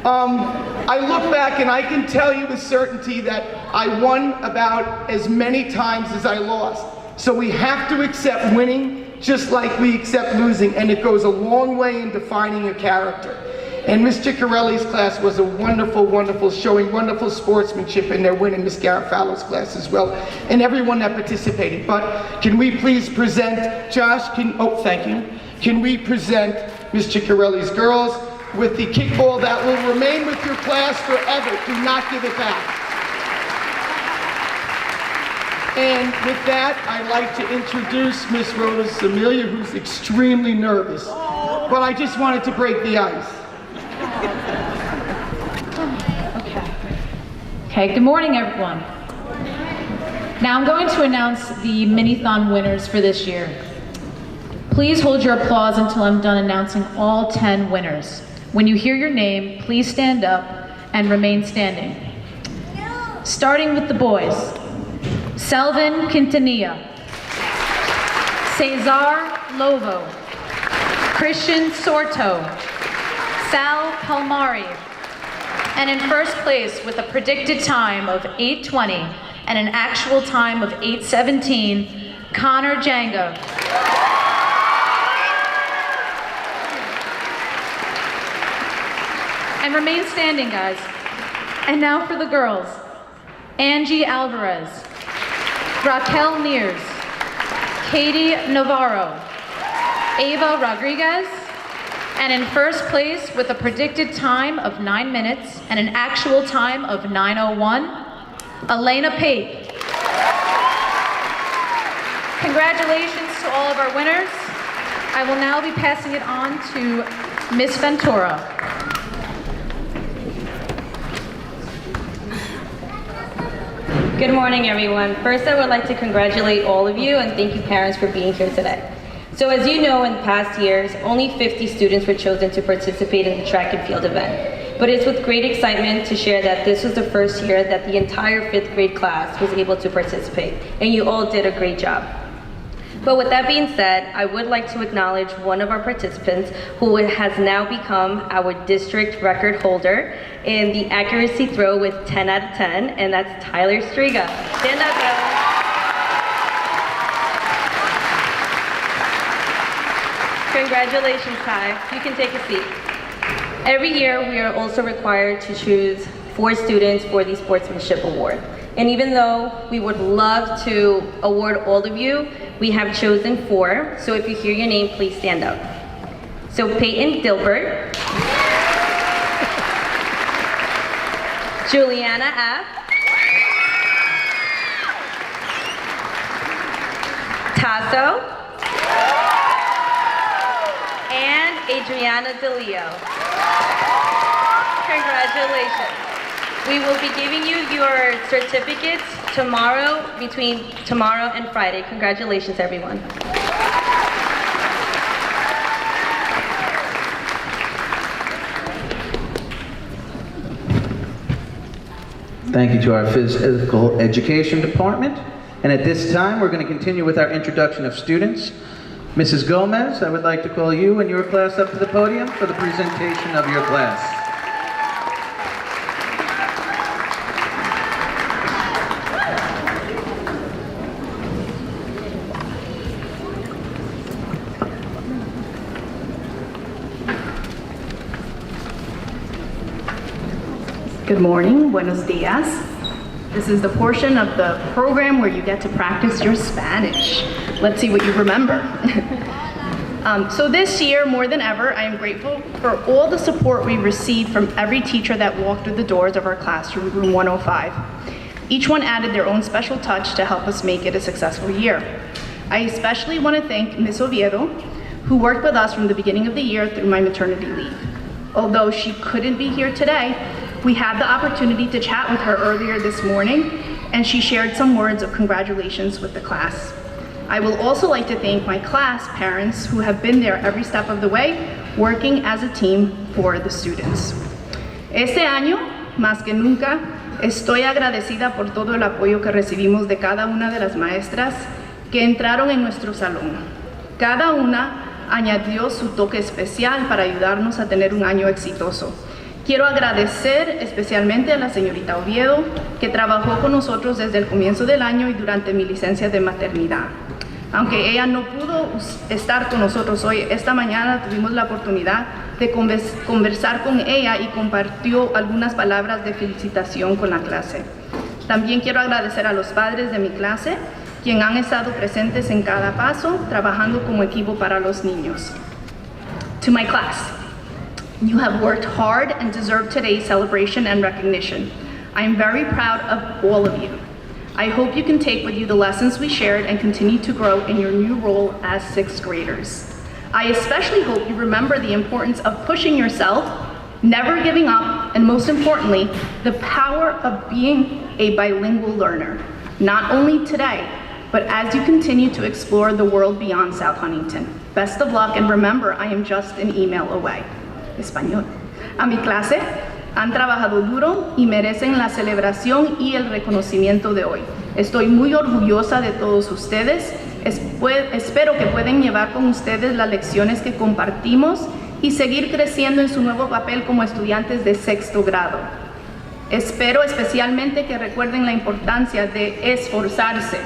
I look back and I can tell you with certainty that I won about as many times as I lost. So we have to accept winning just like we accept losing, and it goes a long way in defining a character. And Miss Ciccarelli's class was a wonderful, wonderful showing, wonderful sportsmanship in their win, and Miss Garofalo's class as well, and everyone that participated. But can we please present, Josh, oh, thank you. Can we present Miss Ciccarelli's girls with the kickball that will remain with your class forever. Do not give it back. And with that, I'd like to introduce Miss Rhoda Amelia, who's extremely nervous. But I just wanted to break the ice. Okay, good morning, everyone. Now I'm going to announce the Minithon winners for this year. Please hold your applause until I'm done announcing all 10 winners. When you hear your name, please stand up and remain standing. Starting with the boys. Selvin Quintanilla, Cesar Lovo, Christian Sorto, Sal Palmari, and in first place with a predicted time of 8:20 and an actual time of 8:17, Connor Janga. And remain standing, guys. And now for the girls. Angie Alvarez, Raquel Mears, Katie Navarro, Ava Rodriguez, and in first place with a predicted time of 9 minutes and an actual time of 9:01, Elena Pate. Congratulations to all of our winners. I will now be passing it on to Miss Ventura. Good morning, everyone. First, I would like to congratulate all of you and thank you, parents, for being here today. So as you know, in past years, only 50 students were chosen to participate in the track and field event. But it's with great excitement to share that this was the first year that the entire 5th grade class was able to participate, and you all did a great job. But with that being said, I would like to acknowledge one of our participants who has now become our district record holder in the accuracy throw with 10 out of 10, and that's Tyler Striga. Stand up, Tyler. Congratulations, Ty. You can take a seat. Every year, we are also required to choose 4 students for the Sportsmanship Award. And even though we would love to award all of you, we have chosen 4. So if you hear your name, please stand up. So Peyton Dilbert, Juliana F., Tasso, and Adriana DeLeo. Congratulations. We will be giving you your certificates tomorrow, between tomorrow and Friday. Congratulations, everyone. Thank you to our physical education department. And at this time, we're going to continue with our introduction of students. Mrs. Gomez, I would like to call you and your class up to the podium for the presentation of your class. Good morning, buenos dias. This is the portion of the program where you get to practice your Spanish. Let's see what you remember. So this year, more than ever, I am grateful for all the support we received from every teacher that walked through the doors of our classroom, room 105. Each one added their own special touch to help us make it a successful year. I especially want to thank Ms. Oviedo, who worked with us from the beginning of the year through my maternity leave. Although she couldn't be here today, we had the opportunity to chat with her earlier this morning, and she shared some words of congratulations with the class. I will also like to thank my class parents who have been there every step of the way, working as a team for the students. Este año, más que nunca, estoy agradecida por todo el apoyo que recibimos de cada una de las maestras que entraron en nuestro salón. Cada una añadió su toque especial para ayudarnos a tener un año exitoso. Quiero agradecer especialmente a la señorita Oviedo, que trabajó con nosotros desde el comienzo del año y durante mi licencia de maternidad. Aunque ella no pudo estar con nosotros hoy, esta mañana tuvimos la oportunidad de conversar con ella y compartió algunas palabras de felicitación con la clase. También quiero agradecer a los padres de mi clase, quienes han estado presentes en cada paso, trabajando como equipo para los niños. To my class, you have worked hard and deserve today's celebration and recognition. I am very proud of all of you. I hope you can take with you the lessons we shared and continue to grow in your new role as sixth graders. I especially hope you remember the importance of pushing yourself, never giving up, and most importantly, the power of being a bilingual learner, not only today, but as you continue to explore the world beyond South Huntington. Best of luck, and remember, I am just an email away. Español. A mi clase, han trabajado duro y merecen la celebración y el reconocimiento de hoy. Estoy muy orgullosa de todos ustedes. Espero que puedan llevar con ustedes las lecciones que compartimos y seguir creciendo en su nuevo papel como estudiantes de sexto grado. Espero especialmente que recuerden la importancia de esforzarse,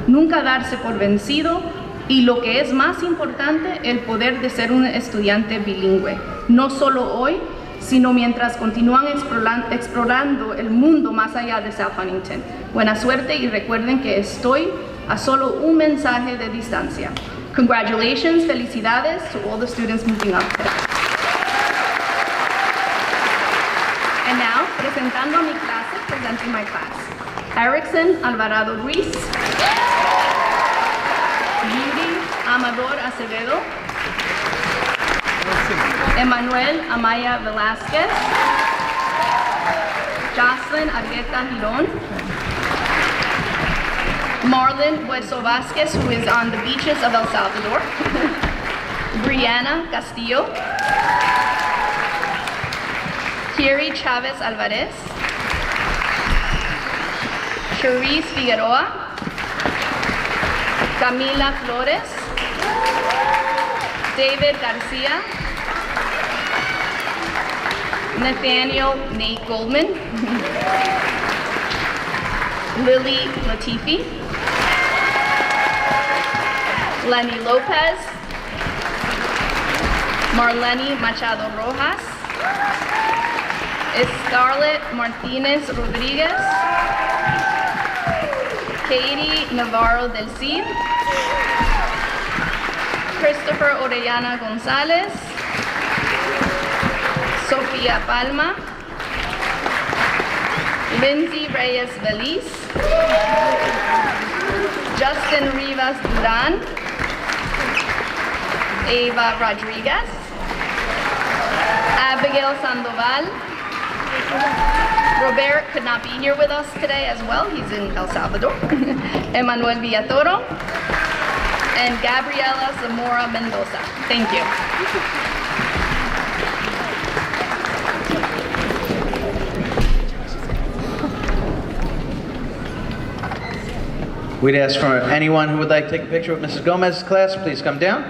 nunca darse por vencido y, lo que es más importante, el poder de ser un estudiante bilingüe, no solo hoy, sino mientras continúan explorando el mundo más allá de South Huntington. Buena suerte y recuerden que estoy a solo un mensaje de distancia. Congratulations, felicidades to all the students moving up today. And now, presentando a mi clase, presenting my class. Erickson Alvarado Ruiz, Yuri Amador Acevedo, Emanuel Amaya Velázquez, Jocelyn Argueta Girón, Marlon Hueso Vázquez, who is on the beaches of El Salvador, Brianna Castillo, Kiri Chavez Alvarez, Cherise Figueroa, Camila Flores, David Garcia, Nathaniel Nate Goldman, Lily Latifi, Lenny Lopez, Marlene Machado Rojas, Scarlett Martinez Rodriguez, Katie Navarro del Cid, Christopher Orellana Gonzalez, Sofía Palma, Lindsay Reyes Veliz, Justin Rivas Duran, Eva Rodriguez, Abigail Sandoval. Robert could not be here with us today as well. He's in El Salvador. Emmanuel Villatoro and Gabriela Zamora Mendoza. Thank you. We'd ask for anyone who would like to take a picture with Mrs. Gomez's class, please come down.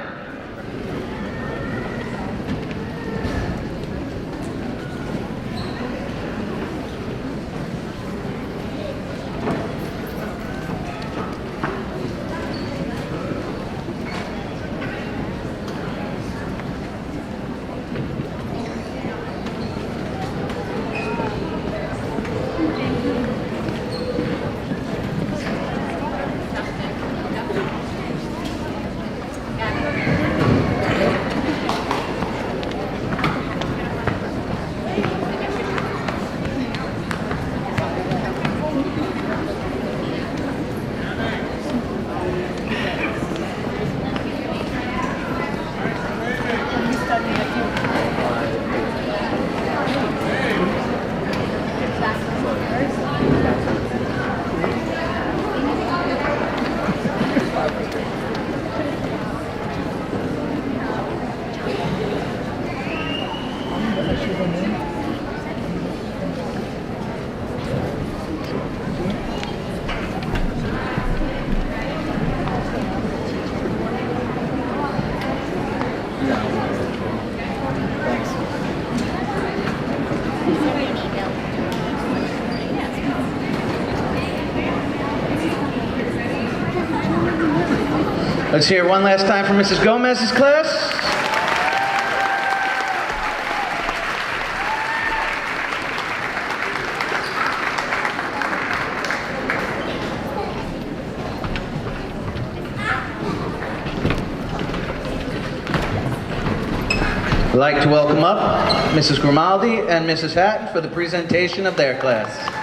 Let's hear one last time from Mrs. Gomez's class. I'd like to welcome up Mrs. Grimaldi and Mrs. Hatton for the presentation of their class.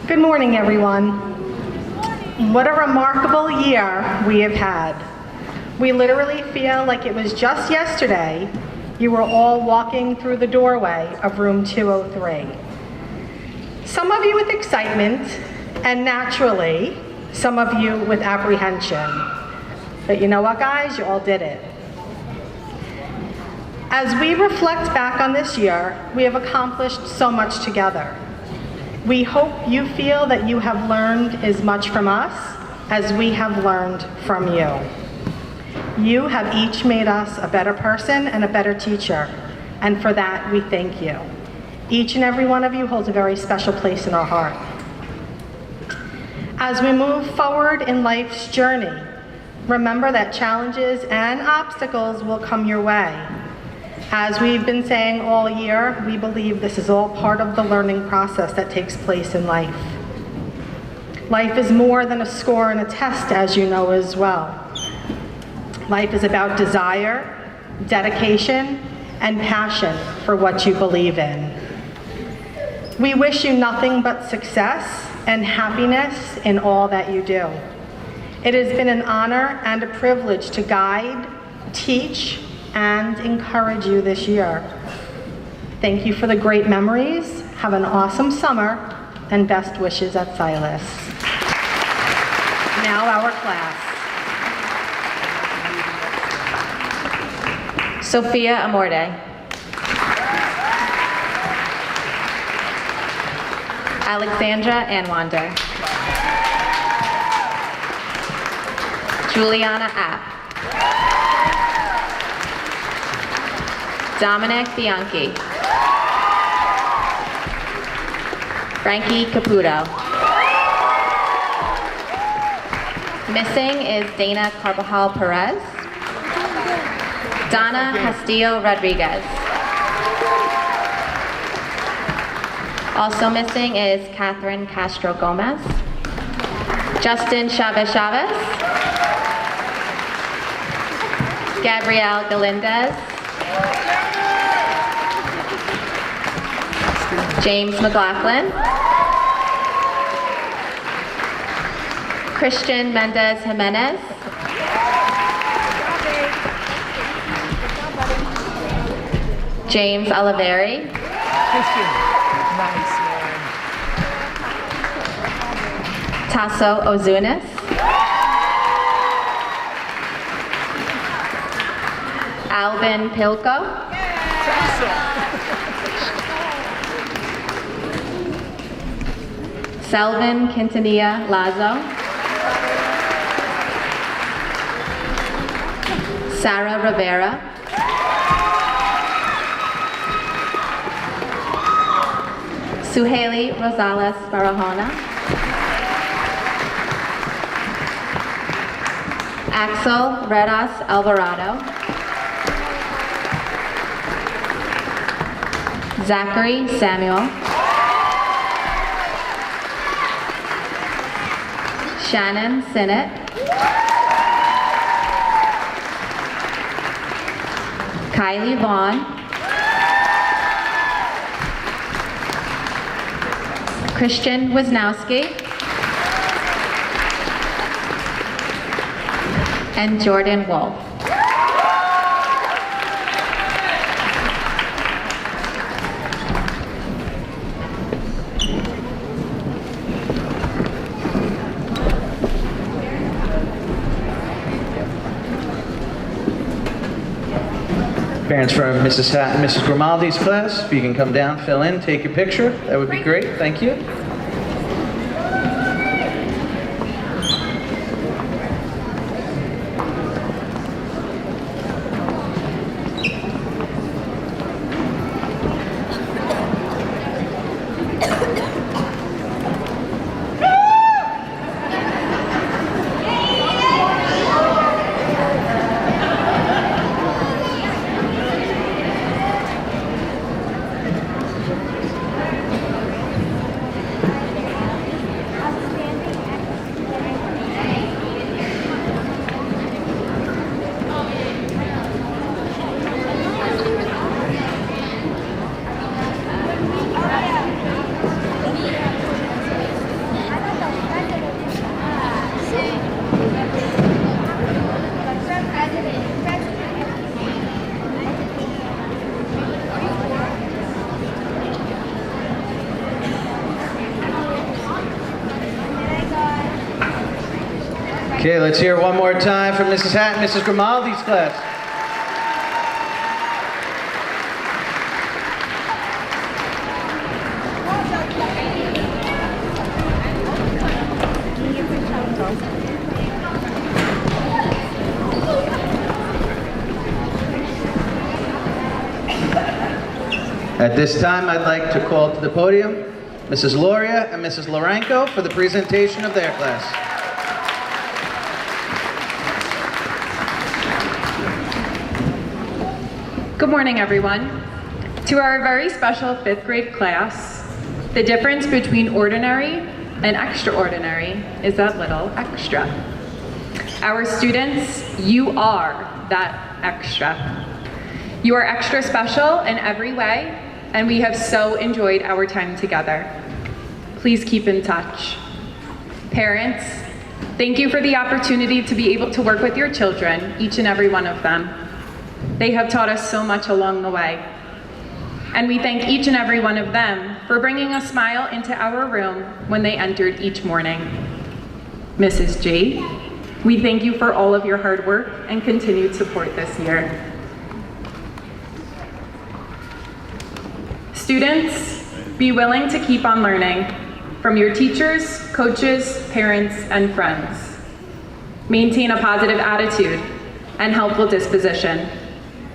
Good morning, everyone. What a remarkable year we have had. We literally feel like it was just yesterday you were all walking through the doorway of room 203. Some of you with excitement, and naturally, some of you with apprehension. But you know what, guys? You all did it. As we reflect back on this year, we have accomplished so much together. We hope you feel that you have learned as much from us as we have learned from you. You have each made us a better person and a better teacher, and for that we thank you. Each and every one of you holds a very special place in our heart. As we move forward in life's journey, remember that challenges and obstacles will come your way. As we've been saying all year, we believe this is all part of the learning process that takes place in life. Life is more than a score and a test, as you know as well. Life is about desire, dedication, and passion for what you believe in. We wish you nothing but success and happiness in all that you do. It has been an honor and a privilege to guide, teach, and encourage you this year. Thank you for the great memories. Have an awesome summer, and best wishes at Silas. Now our class. Sophia Amorde. Alexandra Anwander. Juliana App. Dominic Bianchi. Frankie Caputo. Missing is Dana Carvajal Perez. Donna Castillo Rodriguez. Also missing is Catherine Castro Gomez. Justin Chavez Chavez. Gabrielle Galindez. James McLaughlin. Christian Mendez Jimenez. James Oliveri. Tasso Ozunis. Alvin Pilko. Selvin Quintanilla Lazo. Sarah Rivera. Suhaili Rosales Barahona. Axel Redas Alvarado. Zachary Samuel. Shannon Sinnott. Kylie Vaughn. Christian Wisnowski. And Jordan Wolf. Parents from Mrs. Hatton, Mrs. Grimaldi's class, if you can come down, fill in, take your picture, that would be great. Thank you. Okay, let's hear it one more time from Mrs. Hatton, Mrs. Grimaldi's class. At this time, I'd like to call to the podium Mrs. Loria and Mrs. Lorenko for the presentation of their class. Good morning, everyone. To our very special 5th grade class, the difference between ordinary and extraordinary is that little extra. Our students, you are that extra. You are extra special in every way, and we have so enjoyed our time together. Please keep in touch. Parents, thank you for the opportunity to be able to work with your children, each and every one of them. They have taught us so much along the way. And we thank each and every one of them for bringing a smile into our room when they entered each morning. Mrs. G, we thank you for all of your hard work and continued support this year. Students, be willing to keep on learning from your teachers, coaches, parents, and friends. Maintain a positive attitude and helpful disposition,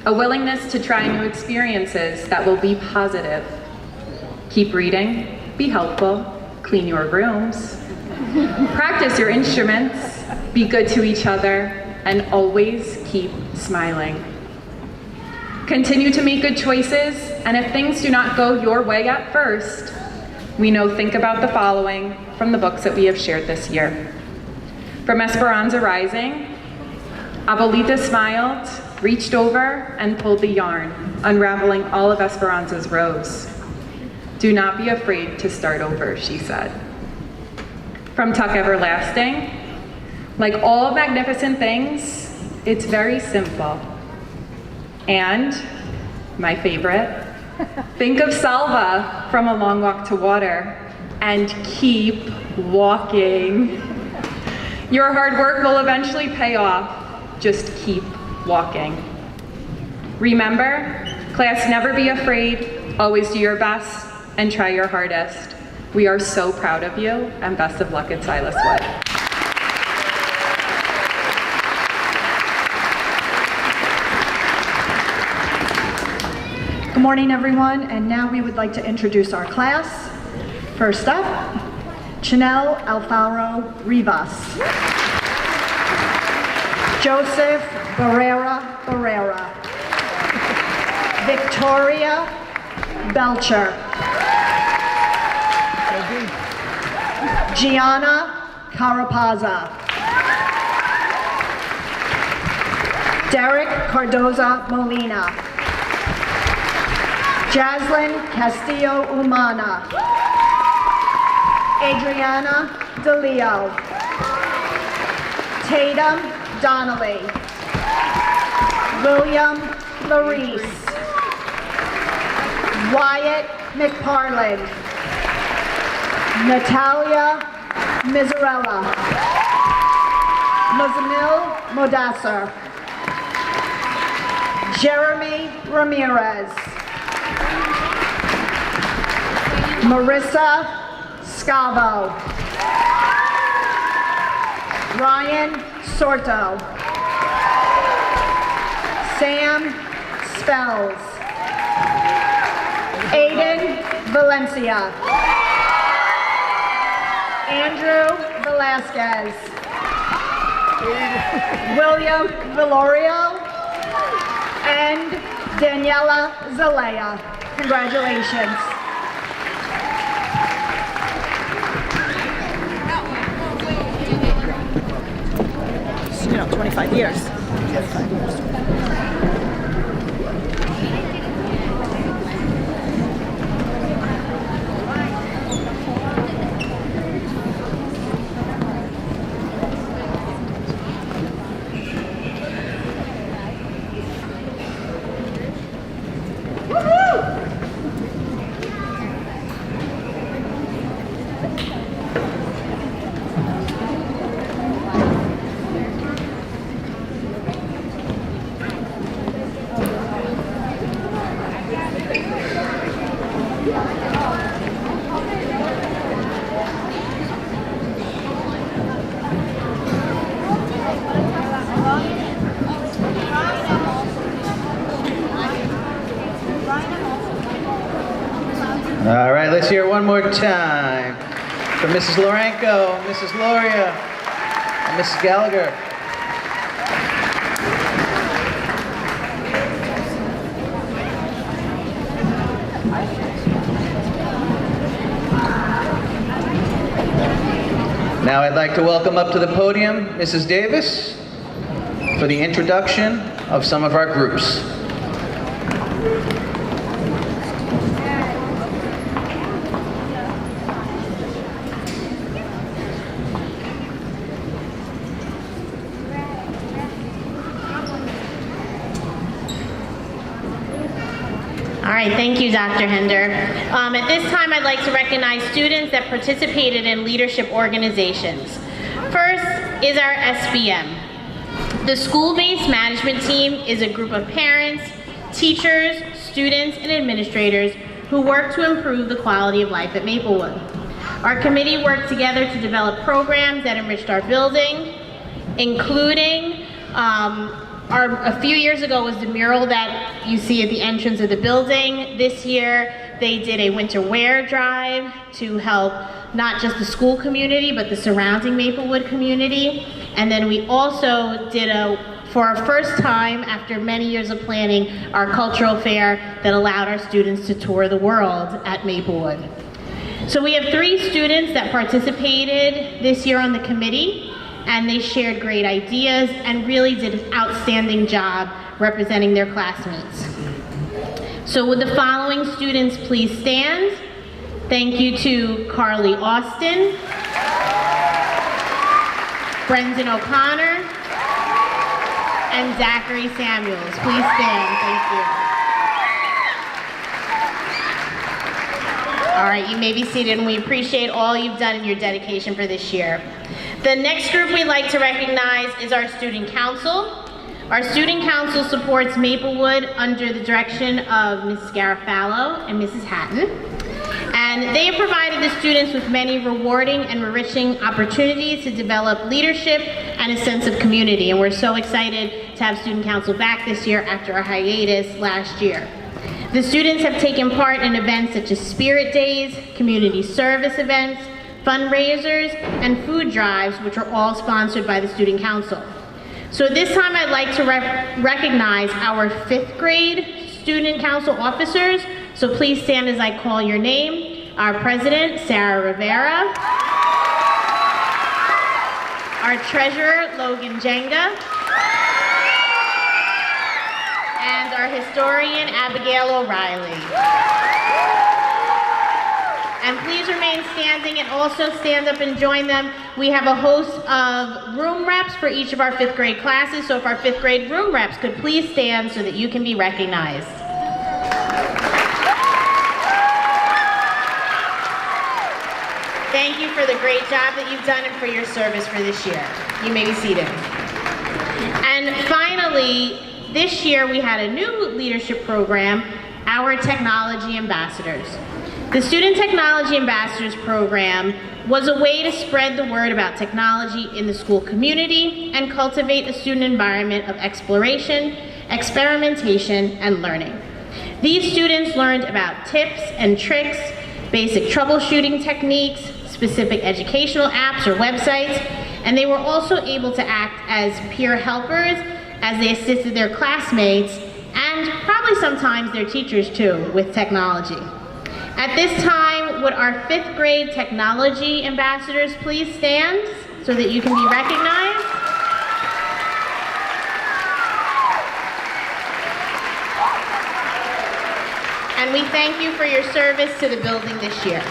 a willingness to try new experiences that will be positive. Keep reading, be helpful, clean your rooms, practice your instruments, be good to each other, and always keep smiling. Continue to make good choices, and if things do not go your way at first, we know think about the following from the books that we have shared this year. From Esperanza Rising, Abuelita smiled, reached over, and pulled the yarn, unraveling all of Esperanza's rows. Do not be afraid to start over, she said. From Tuck Everlasting, like all magnificent things, it's very simple. And, my favorite, think of Salva from A Long Walk to Water and keep walking. Your hard work will eventually pay off. Just keep walking. Remember, class, never be afraid, always do your best, and try your hardest. We are so proud of you, and best of luck at Silas Wood. Good morning, everyone, and now we would like to introduce our class. First up, Chanel Alfaro Rivas. Joseph Barrera Barrera. Victoria Belcher. Gianna Carapazza. Derek Cardoza Molina. Jaslyn Castillo Umana. Adriana DeLeo. Tatum Donnelly. William Larice. Wyatt McParland. Natalia Miserella. Muzamil Modasser. Jeremy Ramirez. Marissa Scavo. Ryan Sorto. Sam Spells. Aiden Valencia. Andrew Velasquez. William Villorio. And Daniela Zalea. Congratulations. 25 years. All right, let's hear it one more time for Mrs. Lorenko, Mrs. Loria, and Mrs. Gallagher. Now I'd like to welcome up to the podium Mrs. Davis for the introduction of some of our groups. All right, thank you, Dr. Hender. At this time, I'd like to recognize students that participated in leadership organizations. First is our SBM. The school-based management team is a group of parents, teachers, students, and administrators who work to improve the quality of life at Maplewood. Our committee worked together to develop programs that enriched our building, including a few years ago was the mural that you see at the entrance of the building. This year, they did a winter wear drive to help not just the school community, but the surrounding Maplewood community. And then we also did for our first time, after many years of planning, our cultural fair that allowed our students to tour the world at Maplewood. So we have 3 students that participated this year on the committee, and they shared great ideas and really did an outstanding job representing their classmates. So would the following students please stand? Thank you to Carly Austin, Brendan O'Connor, and Zachary Samuels. Please stand, thank you. All right, you may be seated, and we appreciate all you've done in your dedication for this year. The next group we'd like to recognize is our Student Council. Our Student Council supports Maplewood under the direction of Mrs. Garofalo and Mrs. Hatton. And they have provided the students with many rewarding and enriching opportunities to develop leadership and a sense of community. And we're so excited to have Student Council back this year after a hiatus last year. The students have taken part in events such as Spirit Days, community service events, fundraisers, and food drives, which are all sponsored by the Student Council. So at this time, I'd like to recognize our 5th grade Student Council officers. So please stand as I call your name. Our president, Sarah Rivera. Our treasurer, Logan Jenga. And our historian, Abigail O'Reilly. And please remain standing and also stand up and join them. We have a host of room reps for each of our 5th grade classes, so if our 5th grade room reps could please stand so that you can be recognized. Thank you for the great job that you've done and for your service for this year. You may be seated. And finally, this year we had a new leadership program, our Technology Ambassadors. The Student Technology Ambassadors program was a way to spread the word about technology in the school community and cultivate a student environment of exploration, experimentation, and learning. These students learned about tips and tricks, basic troubleshooting techniques, specific educational apps or websites, and they were also able to act as peer helpers as they assisted their classmates and probably sometimes their teachers too with technology. At this time, would our 5th grade technology ambassadors please stand so that you can be recognized? And we thank you for your service to the building this year.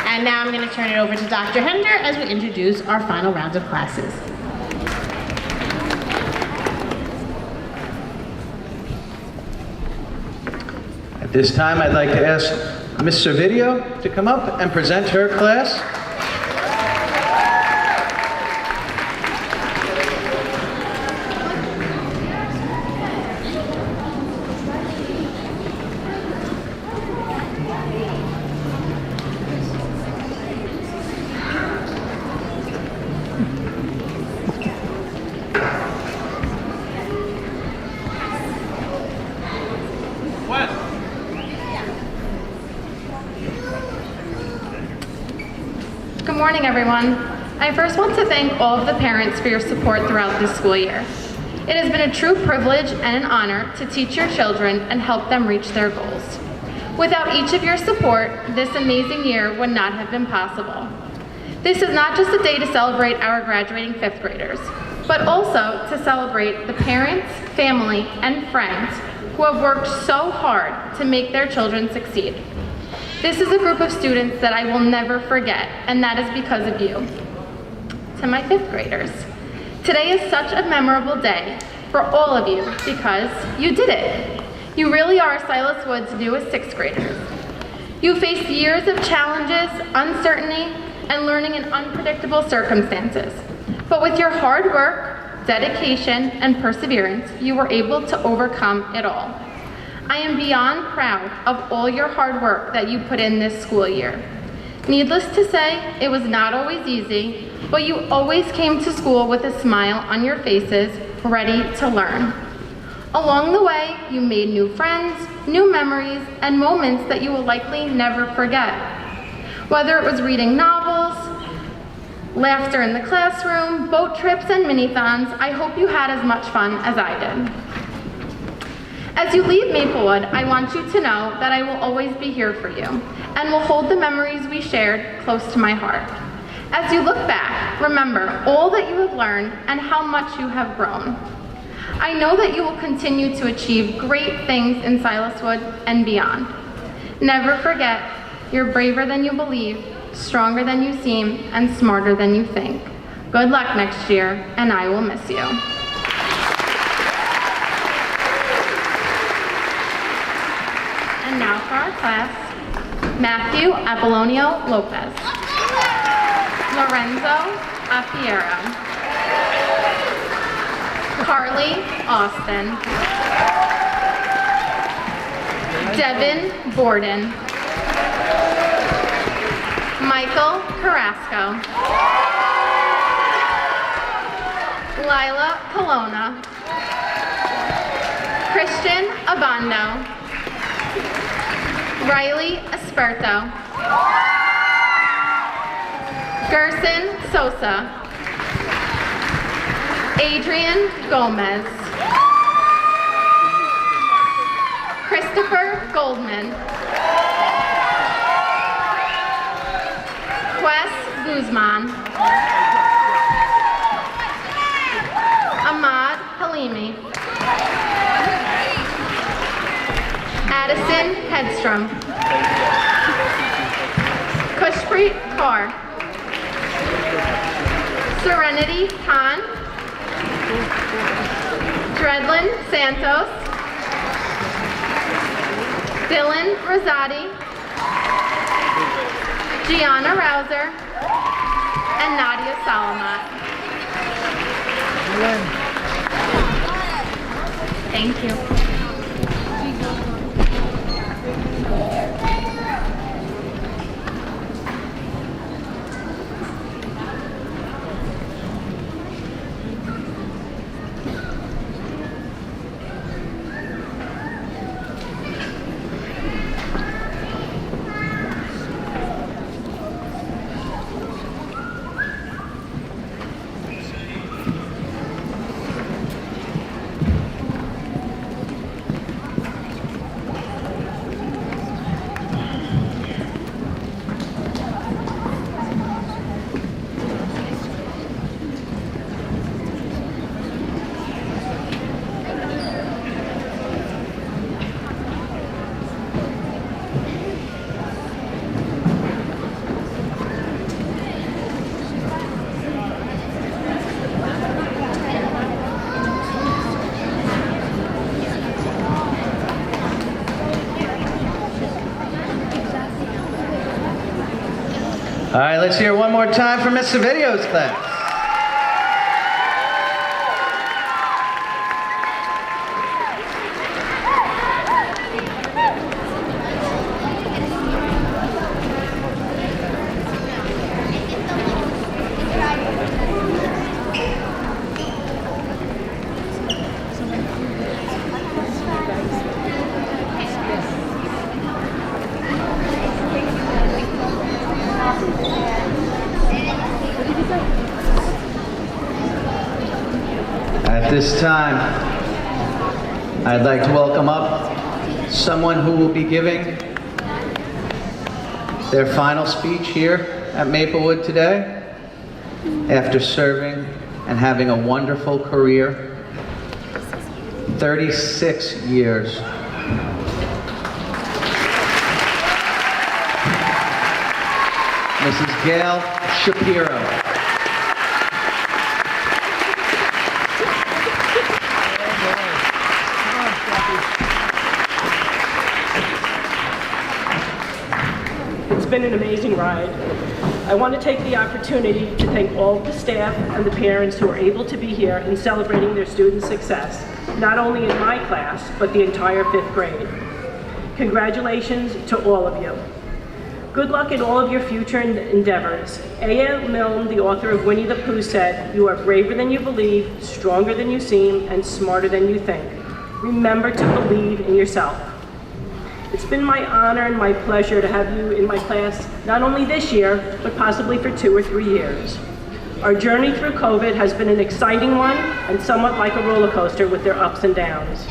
And now I'm going to turn it over to Dr. Hender as we introduce our final round of classes. At this time, I'd like to ask Ms. Servideo to come up and present her class. morning, everyone. I first want to thank all of the parents for your support throughout this school year. It has been a true privilege and an honor to teach your children and help them reach their goals. Without each of your support, this amazing year would not have been possible. This is not just a day to celebrate our graduating fifth graders, but also to celebrate the parents, family, and friends who have worked so hard to make their children succeed. This is a group of students that I will never forget, and that is because of you. To my fifth graders, today is such a memorable day for all of you because you did it. You really are Silas Wood's newest sixth graders. You faced years of challenges, uncertainty, and learning in unpredictable circumstances. But with your hard work, dedication, and perseverance, you were able to overcome it all. I am beyond proud of all your hard work that you put in this school year. Needless to say, it was not always easy, but you always came to school with a smile on your faces, ready to learn. Along the way, you made new friends, new memories, and moments that you will likely never forget. Whether it was reading novels, laughter in the classroom, boat trips, and mini-thons, I hope you had as much fun as I did. As you leave Maplewood, I want you to know that I will always be here for you and will hold the memories we shared close to my heart. As you look back, remember all that you have learned and how much you have grown. I know that you will continue to achieve great things in Silas Wood and beyond. Never forget, you're braver than you believe, stronger than you seem, and smarter than you think. Good luck next year, and I will miss you. And now for our class, Matthew Apollonio Lopez, Lorenzo Apiero, Carly Austin, Devin Borden, Michael Carrasco, Lila Colonna, Christian Abando, Riley Esperto, Gerson Sosa, Adrian Gomez, Christopher Goldman, Wes Guzman, Ahmad Halimi, Addison Hedstrom, Kushpreet Kaur, Serenity Khan, Dredlin Santos, Dylan Rosati, Gianna Rouser, and Nadia Salamat. Thank you. All right, let's hear one more time for Mr. Video's class. this time, I'd like to welcome up someone who will be giving their final speech here at Maplewood today, after serving and having a wonderful career, 36 years. Mrs. Gail Shapiro. It's been an amazing ride. I want to take the opportunity to thank all of the staff and the parents who are able to be here in celebrating their students' success, not only in my class, but the entire 5th grade. Congratulations to all of you. Good luck in all of your future endeavors. A.L. Milne, the author of Winnie the Pooh, said, "You are braver than you believe, stronger than you seem, and smarter than you think. Remember to believe in yourself." It's been my honor and my pleasure to have you in my class, not only this year, but possibly for 2 or 3 years. Our journey through COVID has been an exciting one and somewhat like a roller coaster with their ups and downs.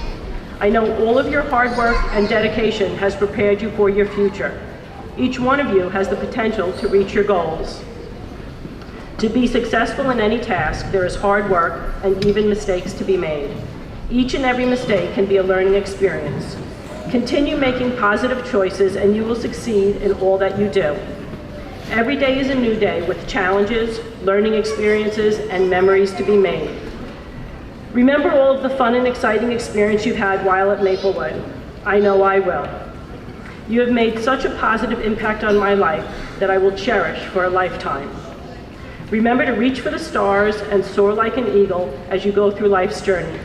I know all of your hard work and dedication has prepared you for your future. Each one of you has the potential to reach your goals. To be successful in any task, there is hard work and even mistakes to be made. Each and every mistake can be a learning experience. Continue making positive choices and you will succeed in all that you do. Every day is a new day with challenges, learning experiences, and memories to be made. Remember all of the fun and exciting experience you've had while at Maplewood. I know I will. You have made such a positive impact on my life that I will cherish for a lifetime. Remember to reach for the stars and soar like an eagle as you go through life's journey.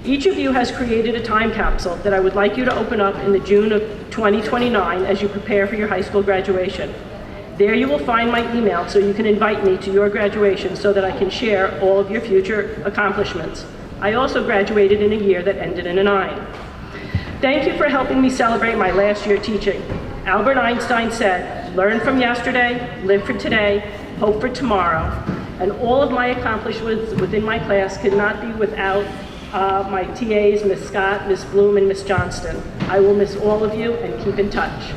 Each of you has created a time capsule that I would like you to open up in the June of 2029 as you prepare for your high school graduation. There you will find my email so you can invite me to your graduation so that I can share all of your future accomplishments. I also graduated in a year that ended in a 9. Thank you for helping me celebrate my last year teaching. Albert Einstein said, "Learn from yesterday, live for today, hope for tomorrow." And all of my accomplishments within my class could not be without my TAs, Ms. Scott, Ms. Bloom, and Ms. Johnston. I will miss all of you and keep in touch.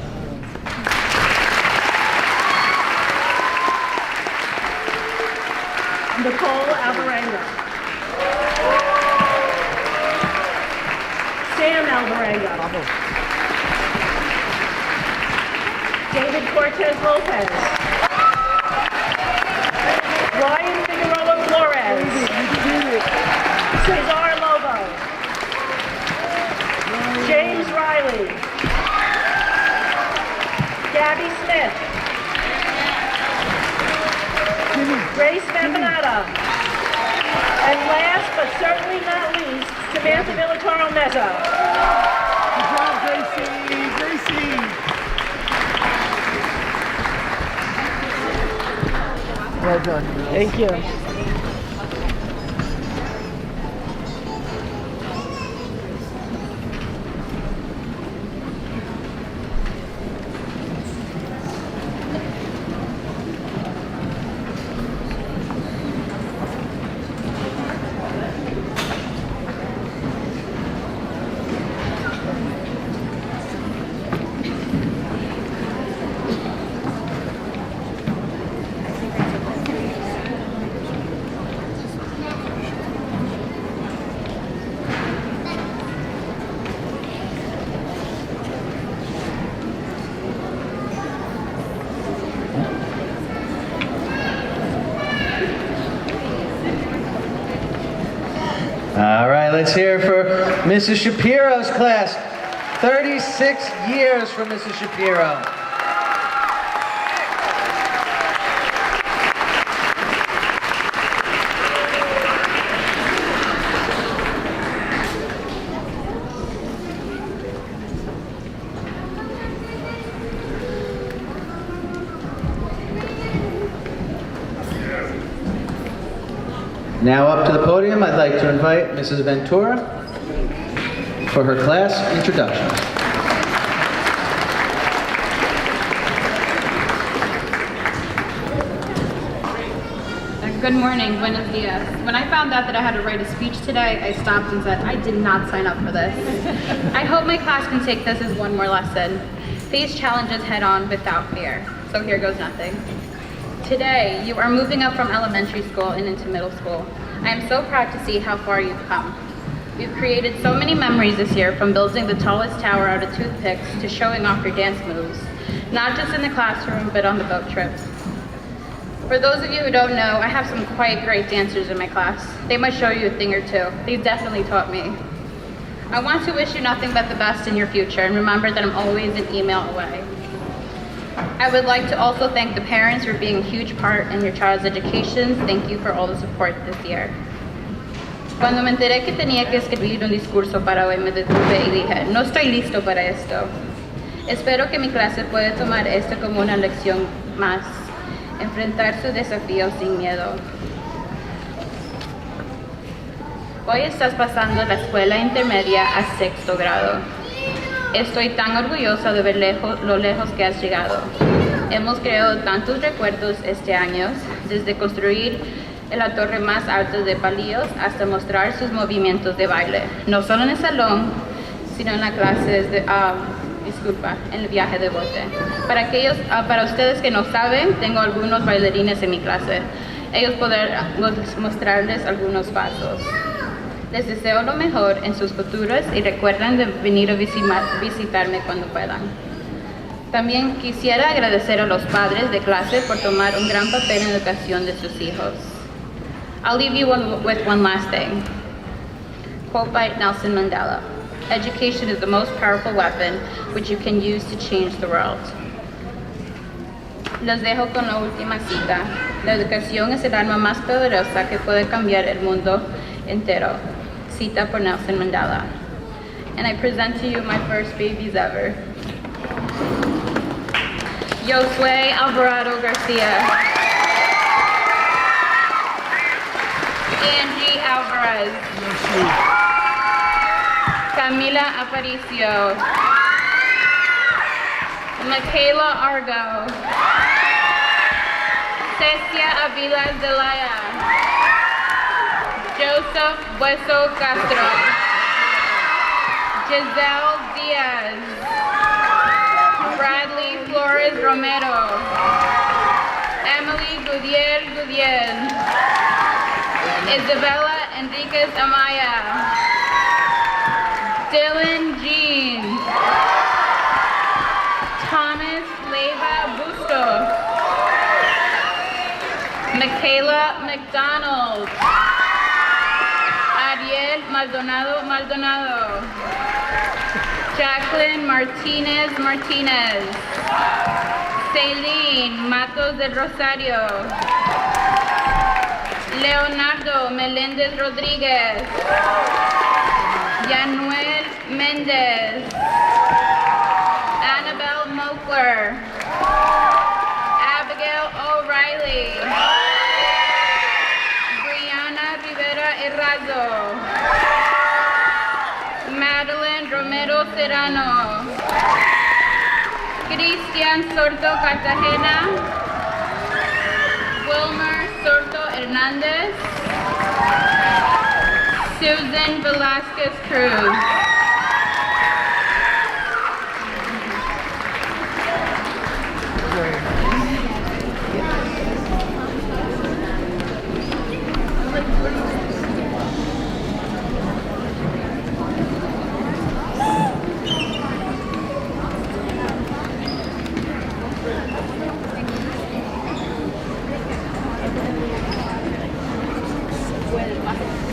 Nicole Alvarenga. Sam Alvarenga. David Cortez Lopez. Ryan Figueroa Flores. Cesar Lobo. James Riley. Gabby Smith. Grace Vampinata. And last but certainly not least, Samantha Villatoro Meza. Good job, Gracie. Gracie. Well done. Thank you. All right, let's hear it for Mrs. Shapiro's class. 36 years for Mrs. Shapiro. Now up to the podium, I'd like to invite Mrs. Ventura for her class introductions. Good morning, buenos dias. When I found out that I had to write a speech today, I stopped and said, I did not sign up for this. I hope my class can take this as one more lesson. Face challenges head on without fear. So here goes nothing. Today, you are moving up from elementary school and into middle school. I am so proud to see how far you've come. You've created so many memories this year, from building the tallest tower out of toothpicks to showing off your dance moves, not just in the classroom, but on the boat trips. For those of you who don't know, I have some quite great dancers in my class. They might show you a thing or two. They've definitely taught me. I want to wish you nothing but the best in your future, and remember that I'm always an email away. I would like to also thank the parents for being a huge part in your child's education. Thank you for all the support this year. Cuando me enteré que tenía que escribir un discurso para hoy, me detuve y dije, no estoy listo para esto. Espero que mi clase pueda tomar esto como una lección más. Enfrentar su desafío sin miedo. Hoy estás pasando la escuela intermedia a 6º grado. Estoy tan orgullosa de ver lo lejos que has llegado. Hemos creado tantos recuerdos este año, desde construir la torre más alta de palillos hasta mostrar sus movimientos de baile, no solo en el salón, sino en las clases de... en el viaje de bote. Para ustedes que no saben, tengo algunos bailarines en mi clase. Ellos podrán mostrarles algunos pasos. Les deseo lo mejor en sus futuros y recuerden de venir a visitarme cuando puedan. También quisiera agradecer a los padres de clase por tomar un gran papel en la educación de sus hijos. I'll leave you with one last thing. Quote by Nelson Mandela. Education is the most powerful weapon which you can use to change the world. Los dejo con la última cita. La educación es el arma más poderosa que puede cambiar el mundo entero. Cita por Nelson Mandela. And I present to you my first babies ever. Josue Alvarado Garcia. Angie Alvarez. Camila Aparicio. Michaela Argo. Cecia Avila Zelaya. Joseph Hueso Castro. Giselle Diaz. Bradley Flores Romero. Emily Gutiérrez. Isabella Enriquez Amaya. Dylan Jean. Thomas Leyva Bustos. Michaela McDonald. Ariel Maldonado. Jacqueline Martinez. Celine Matos del Rosario. Leonardo Meléndez Rodríguez. Yanuel Méndez. Annabelle Mokler. Abigail O'Reilly. Brianna Rivera Errazo. Madeline Romero Serrano. Cristian Sorto Cartagena. Wilmer Sorto Hernández. Susan Velasquez Cruz.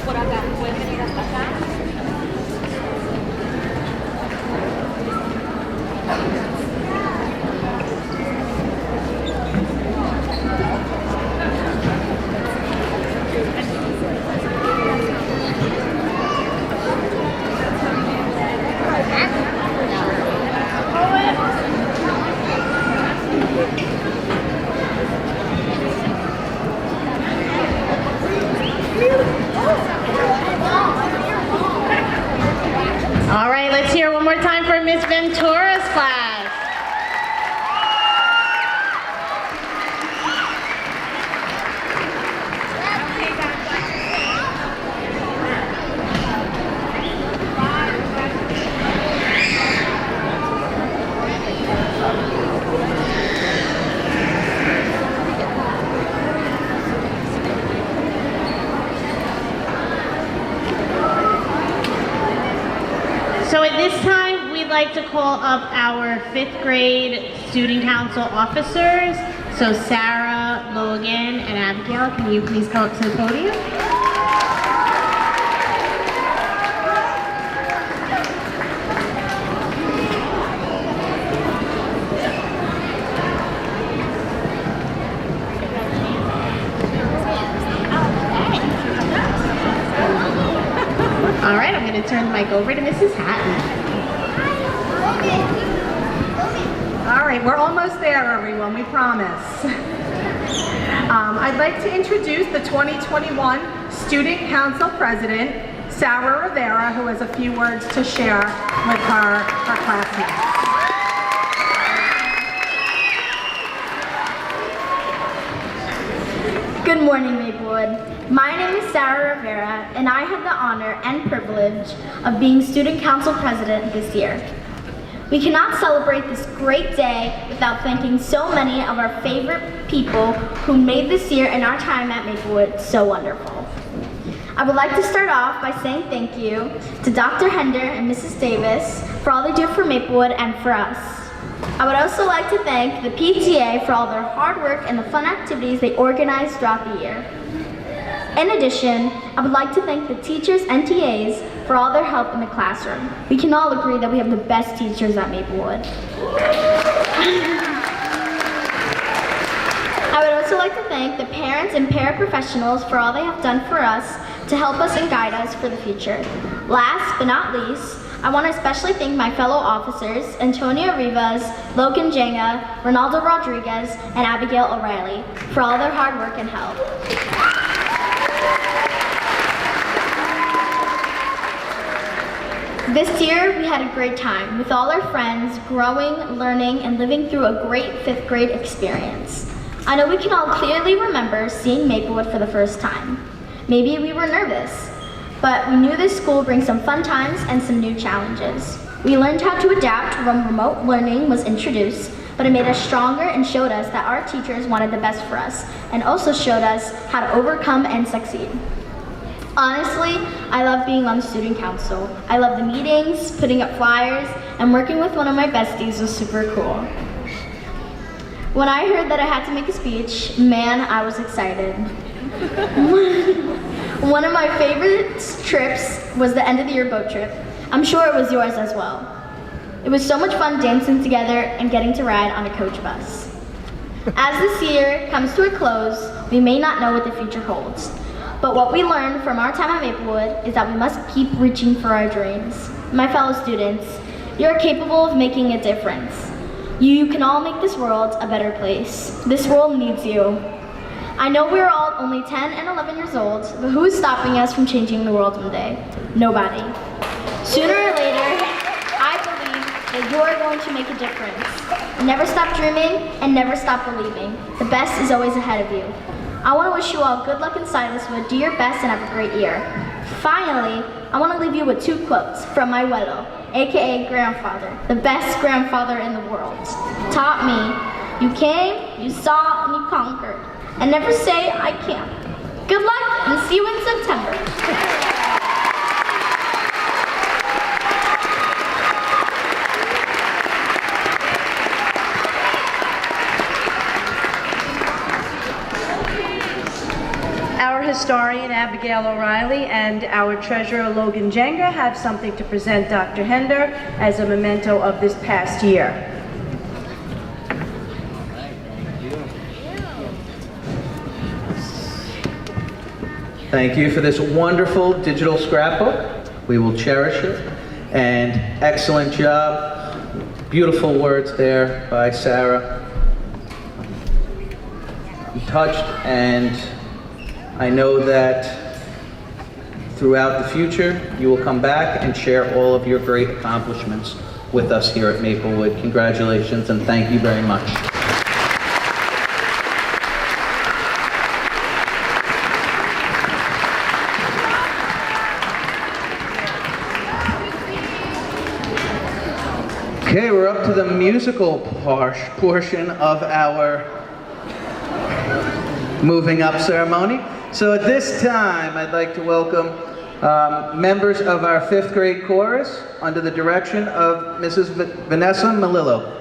Por acá, pueden venir hasta acá. All right, let's hear one more time for Miss Ventura's class. So at this time, we'd like to call up our 5th grade student council officers. So Sarah, Logan, and Abigail, can you please come up to the podium? All right, I'm going to turn the mic over to Mrs. Hatton. All right, we're almost there, everyone, we promise. I'd like to introduce the 2021 Student Council President, Sarah Rivera, who has a few words to share with her classmates. Good morning, Maplewood. My name is Sarah Rivera, and I have the honor and privilege of being Student Council President this year. We cannot celebrate this great day without thanking so many of our favorite people who made this year and our time at Maplewood so wonderful. I would like to start off by saying thank you to Dr. Hender and Mrs. Davis for all they do for Maplewood and for us. I would also like to thank the PTA for all their hard work and the fun activities they organize throughout the year. In addition, I would like to thank the teachers and TAs for all their help in the classroom. We can all agree that we have the best teachers at Maplewood. I would also like to thank the parents and paraprofessionals for all they have done for us to help us and guide us for the future. Last but not least, I want to especially thank my fellow officers, Antonio Rivas, Logan Jenga, Ronaldo Rodriguez, and Abigail O'Reilly for all their hard work and help. This year, we had a great time with all our friends, growing, learning, and living through a great 5th grade experience. I know we can all clearly remember seeing Maplewood for the first time. Maybe we were nervous, but we knew this school brings some fun times and some new challenges. We learned how to adapt when remote learning was introduced, but it made us stronger and showed us that our teachers wanted the best for us, and also showed us how to overcome and succeed. Honestly, I love being on the student council. I love the meetings, putting up flyers, and working with one of my besties was super cool. When I heard that I had to make a speech, man, I was excited. One of my favorite trips was the end of the year boat trip. I'm sure it was yours as well. It was so much fun dancing together and getting to ride on a coach bus. As this year comes to a close, we may not know what the future holds. But what we learned from our time at Maplewood is that we must keep reaching for our dreams. My fellow students, you're capable of making a difference. You can all make this world a better place. This world needs you. I know we're all only 10 and 11 years old, but who is stopping us from changing the world one day? Nobody. Sooner or later, I believe that you're going to make a difference. Never stop dreaming and never stop believing. The best is always ahead of you. I want to wish you all good luck in Silaswood, do your best, and have a great year. Finally, I want to leave you with 2 quotes from my abuelo, aka grandfather, the best grandfather in the world. Taught me, you came, you saw, and you conquered. And never say, I can't. Good luck, and see you in September. Our historian, Abigail O'Reilly, and our treasurer, Logan Jenga, have something to present Dr. Hender as a memento of this past year. Thank you for this wonderful digital scrapbook. We will cherish it. And excellent job. Beautiful words there by Sarah. I'm touched, and I know that throughout the future, you will come back and share all of your great accomplishments with us here at Maplewood. Congratulations, and thank you very much. Okay, we're up to the musical portion of our moving up ceremony. So at this time, I'd like to welcome Members of our 5th grade chorus, under the direction of Mrs. Vanessa Malillo.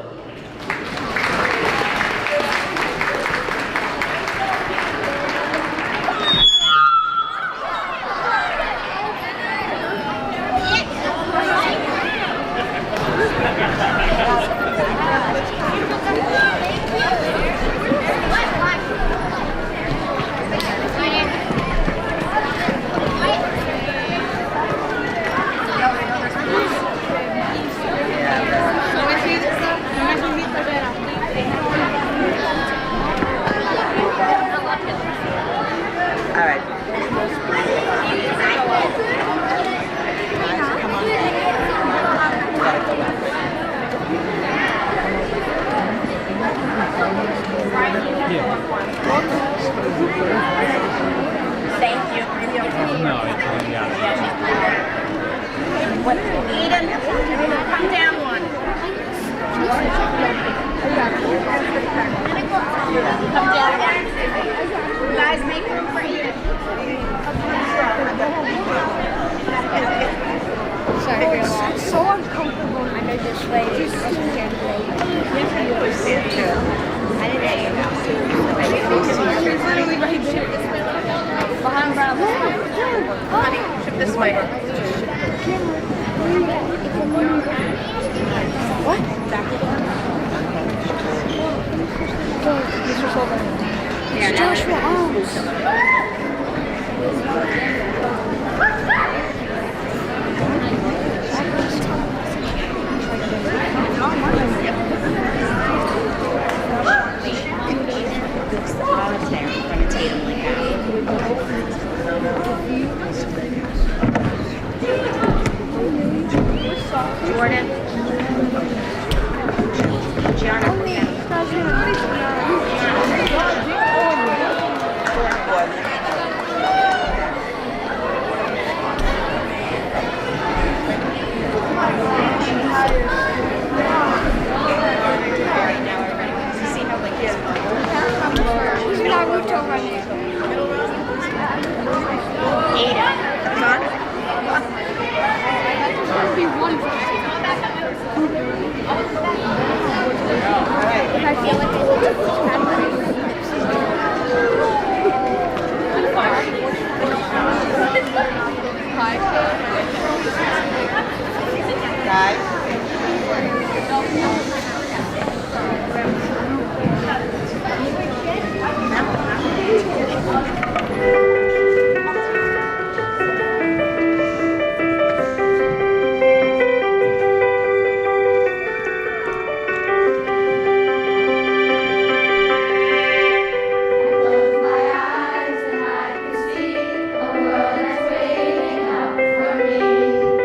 A world that's waiting up for me.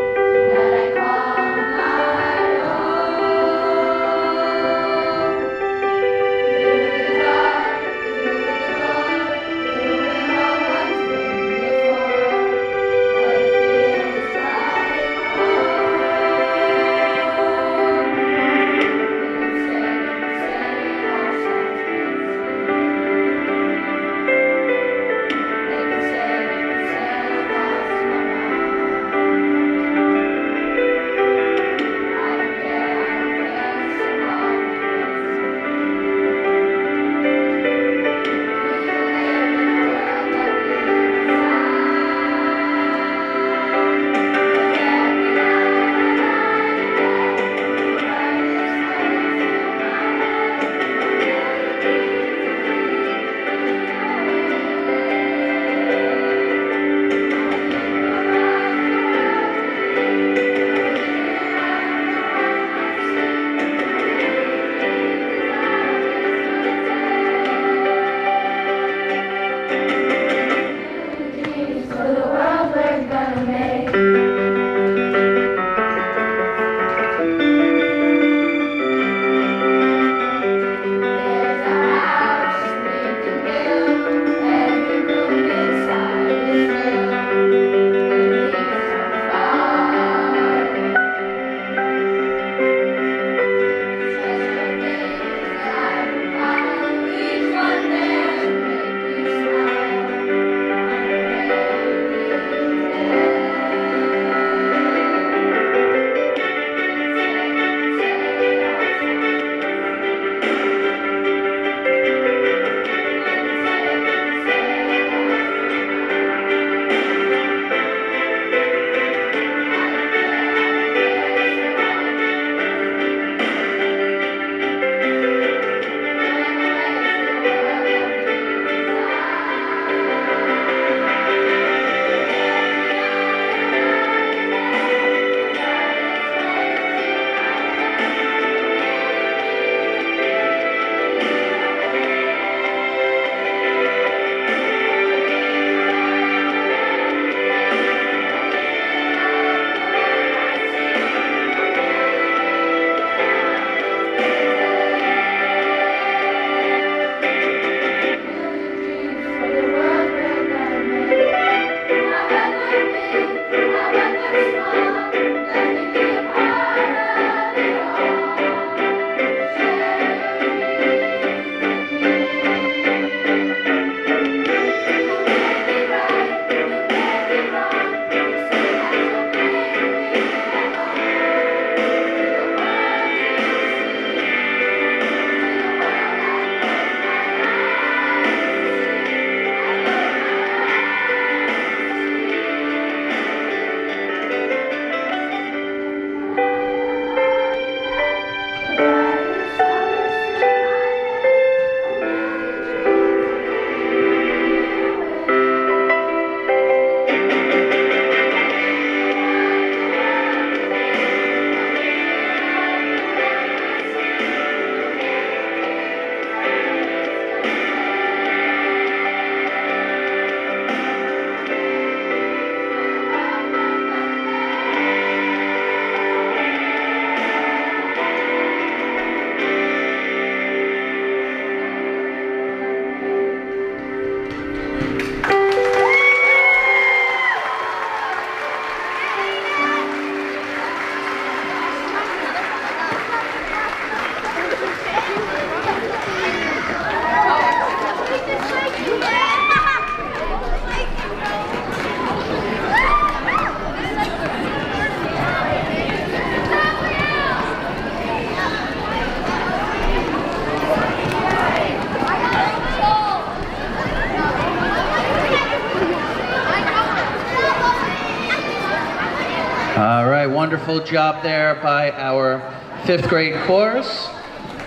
All right, wonderful job there by our 5th grade chorus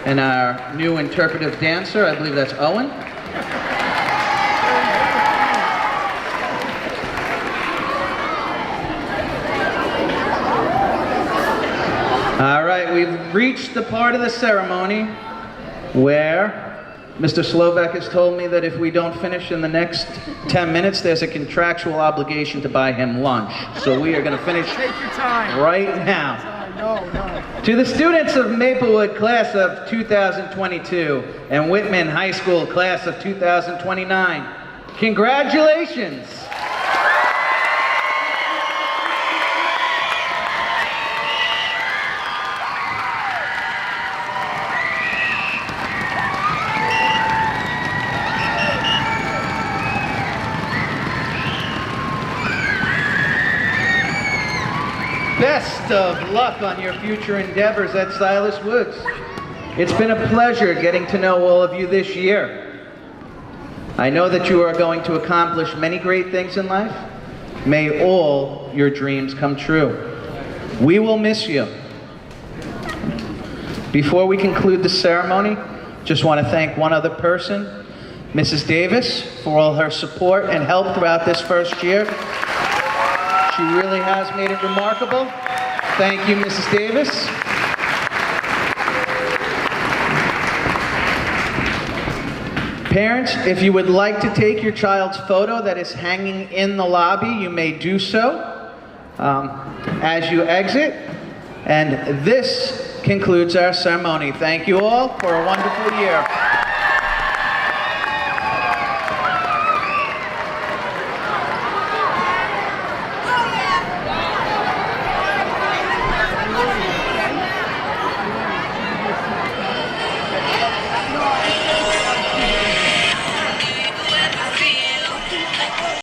and our new interpretive dancer. I believe that's Owen. All right, we've reached the part of the ceremony where Mr. Slovak has told me that if we don't finish in the next 10 minutes, there's a contractual obligation to buy him lunch. So we are going to finish right now. To the students of Maplewood class of 2022 and Whitman High School class of 2029, congratulations. Best of luck on your future endeavors at Silas Woods. It's been a pleasure getting to know all of you this year. I know that you are going to accomplish many great things in life. May all your dreams come true. We will miss you. Before we conclude the ceremony, just want to thank one other person, Mrs. Davis, for all her support and help throughout this first year. She really has made it remarkable. Thank you, Mrs. Davis. Parents, if you would like to take your child's photo that is hanging in the lobby, you may do so as you exit. And this concludes our ceremony. Thank you all for a wonderful year.